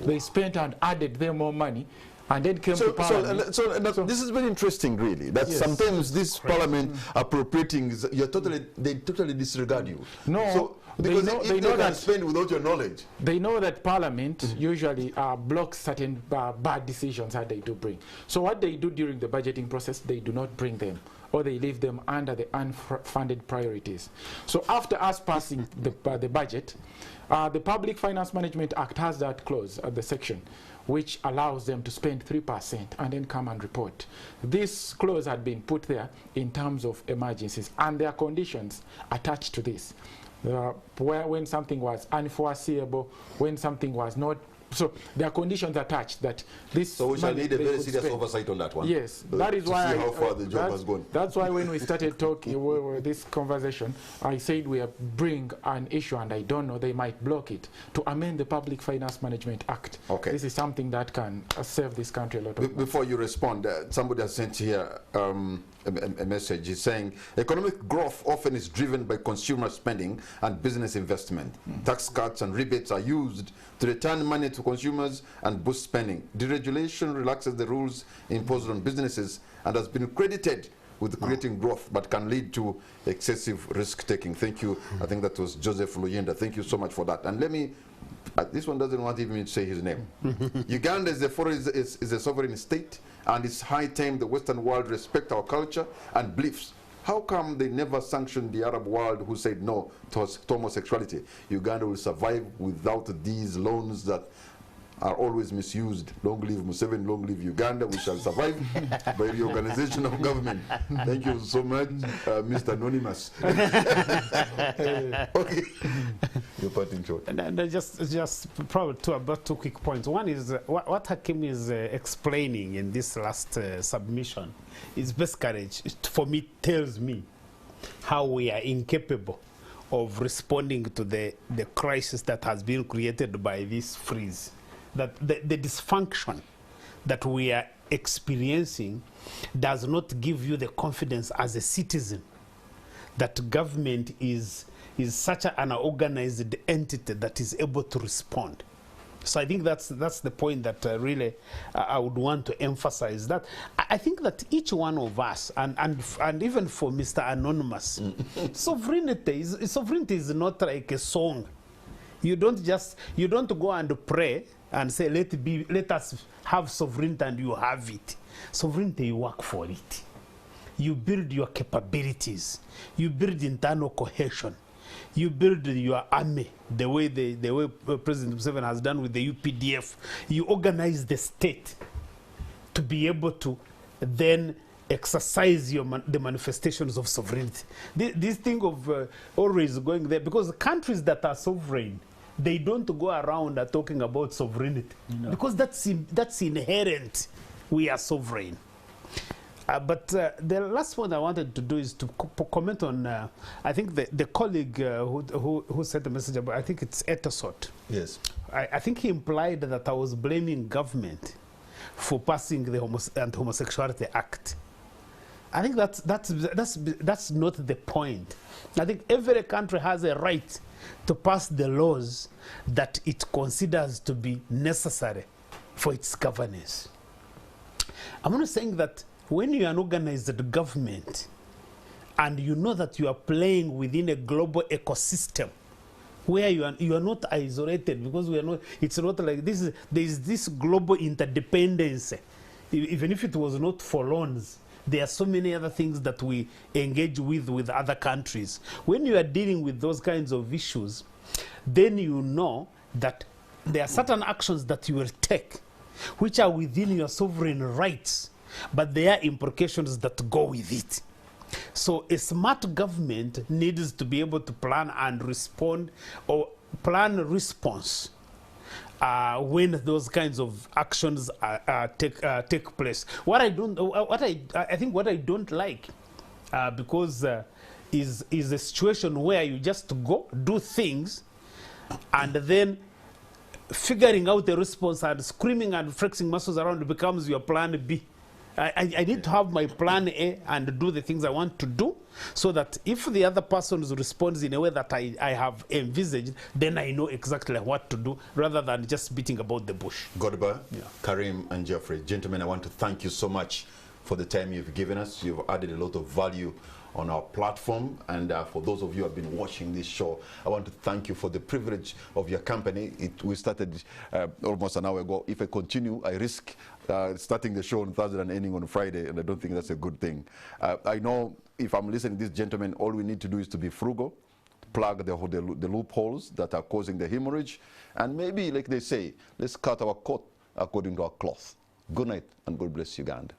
Wow. They spent and added them more money, and then came to Parliament. So this is very interesting, really. That sometimes this Parliament appropriating, they totally disregard you. No, so, because they know that spend without your knowledge. They know that Parliament usually blocks certain bad decisions that they do bring. So what they do during the budgeting process, they do not bring them, or they leave them under the unfunded priorities. So after us passing the budget, the Public Finance Management Act has that clause at the section which allows them to spend 3% and then come and report. This clause had been put there in terms of emergencies, and there are conditions attached to this. When something was unforeseeable, when something was not So there are conditions attached that this. So we shall money need a they very could serious spend. oversight on that one. Yes, that is to why see how far the job has gone. That's why when we started talking this conversation, I said we are bring an issue, and I don't know, they might block it, to amend the Public Finance Management Act. Okay. This is something that can save this country a lot of money. Before you respond, somebody has sent here a message. He's saying economic growth often is driven by consumer spending and business investment. Tax cuts and rebates are used to return money to consumers and boost spending. Deregulation relaxes the rules imposed on businesses and has been credited with creating growth, but can lead to excessive risk-taking. Thank you. I think that was Joseph Luyenda. Thank you so much for that. And let me, this one doesn't want even to say his name. Uganda is a sovereign state, and it's high time the Western world respect our culture and beliefs. How come they never sanctioned the Arab world who said no to homosexuality? Uganda will survive without these loans that are always misused. Long live Museveni, long live Uganda. We shall survive by the organization of government. Thank you so much, Mr. Anonymous. Okay. Your parting shot. And just probably about two quick points. One is what Hakim is explaining in this last submission is basically, for me, tells me how we are incapable of responding to the crisis that has been created by this freeze. That the dysfunction that we are experiencing does not give you the confidence as a citizen that government is such an organized entity that is able to respond. So I think that's the point that really I would want to emphasize. That I think that each one of us, and even for Mr. Anonymous, sovereignty is not like a song. You don't go and pray and say, let us have sovereignty, and you have it. Sovereignty, you work for it. You build your capabilities. You build internal cohesion. You build your army the way President Museveni has done with the UPDF. You organize the state to be able to then exercise the manifestations of sovereignty. This thing of always going there, because countries that are sovereign, they don't go around talking about sovereignty, because that's inherent. We are sovereign. But the last one I wanted to do is to comment on, I think the colleague who sent the message about, I think it's Etosot. Yes. I think he implied that I was blaming government for passing the Anti-Homosexuality Act. I think that's not the point. I think every country has a right to pass the laws that it considers to be necessary for its governance. I'm not saying that when you are an organized government and you know that you are playing within a global ecosystem where you are not isolated, because we are not, it's not like this, there is this global interdependence. Even if it was not for loans, there are so many other things that we engage with other countries. When you are dealing with those kinds of issues, then you know that there are certain actions that you will take which are within your sovereign rights, but there are implications that go with it. So a smart government needs to be able to plan and respond, or plan response when those kinds of actions take place. What I think what I don't like, because is a situation where you just go do things, and then figuring out the response and screaming and flexing muscles around becomes your plan B. I need to have my plan A and do the things I want to do, so that if the other person responds in a way that I have envisaged, then I know exactly what to do, rather than just beating about the bush. Godba, Karim and Jeffrey, gentlemen, I want to thank you so much for the time you've given us. You've added a lot of value on our platform, and for those of you who have been watching this show, I want to thank you for the privilege of your company. We started almost an hour ago. If I continue, I risk starting the show on Thursday and ending on Friday, and I don't think that's a good thing. I know if I'm listening to this gentleman, all we need to do is to be frugal, plug the loopholes that are causing the hemorrhage, and maybe, like they say, let's cut our coat according to our cloth. Good night, and God bless Uganda.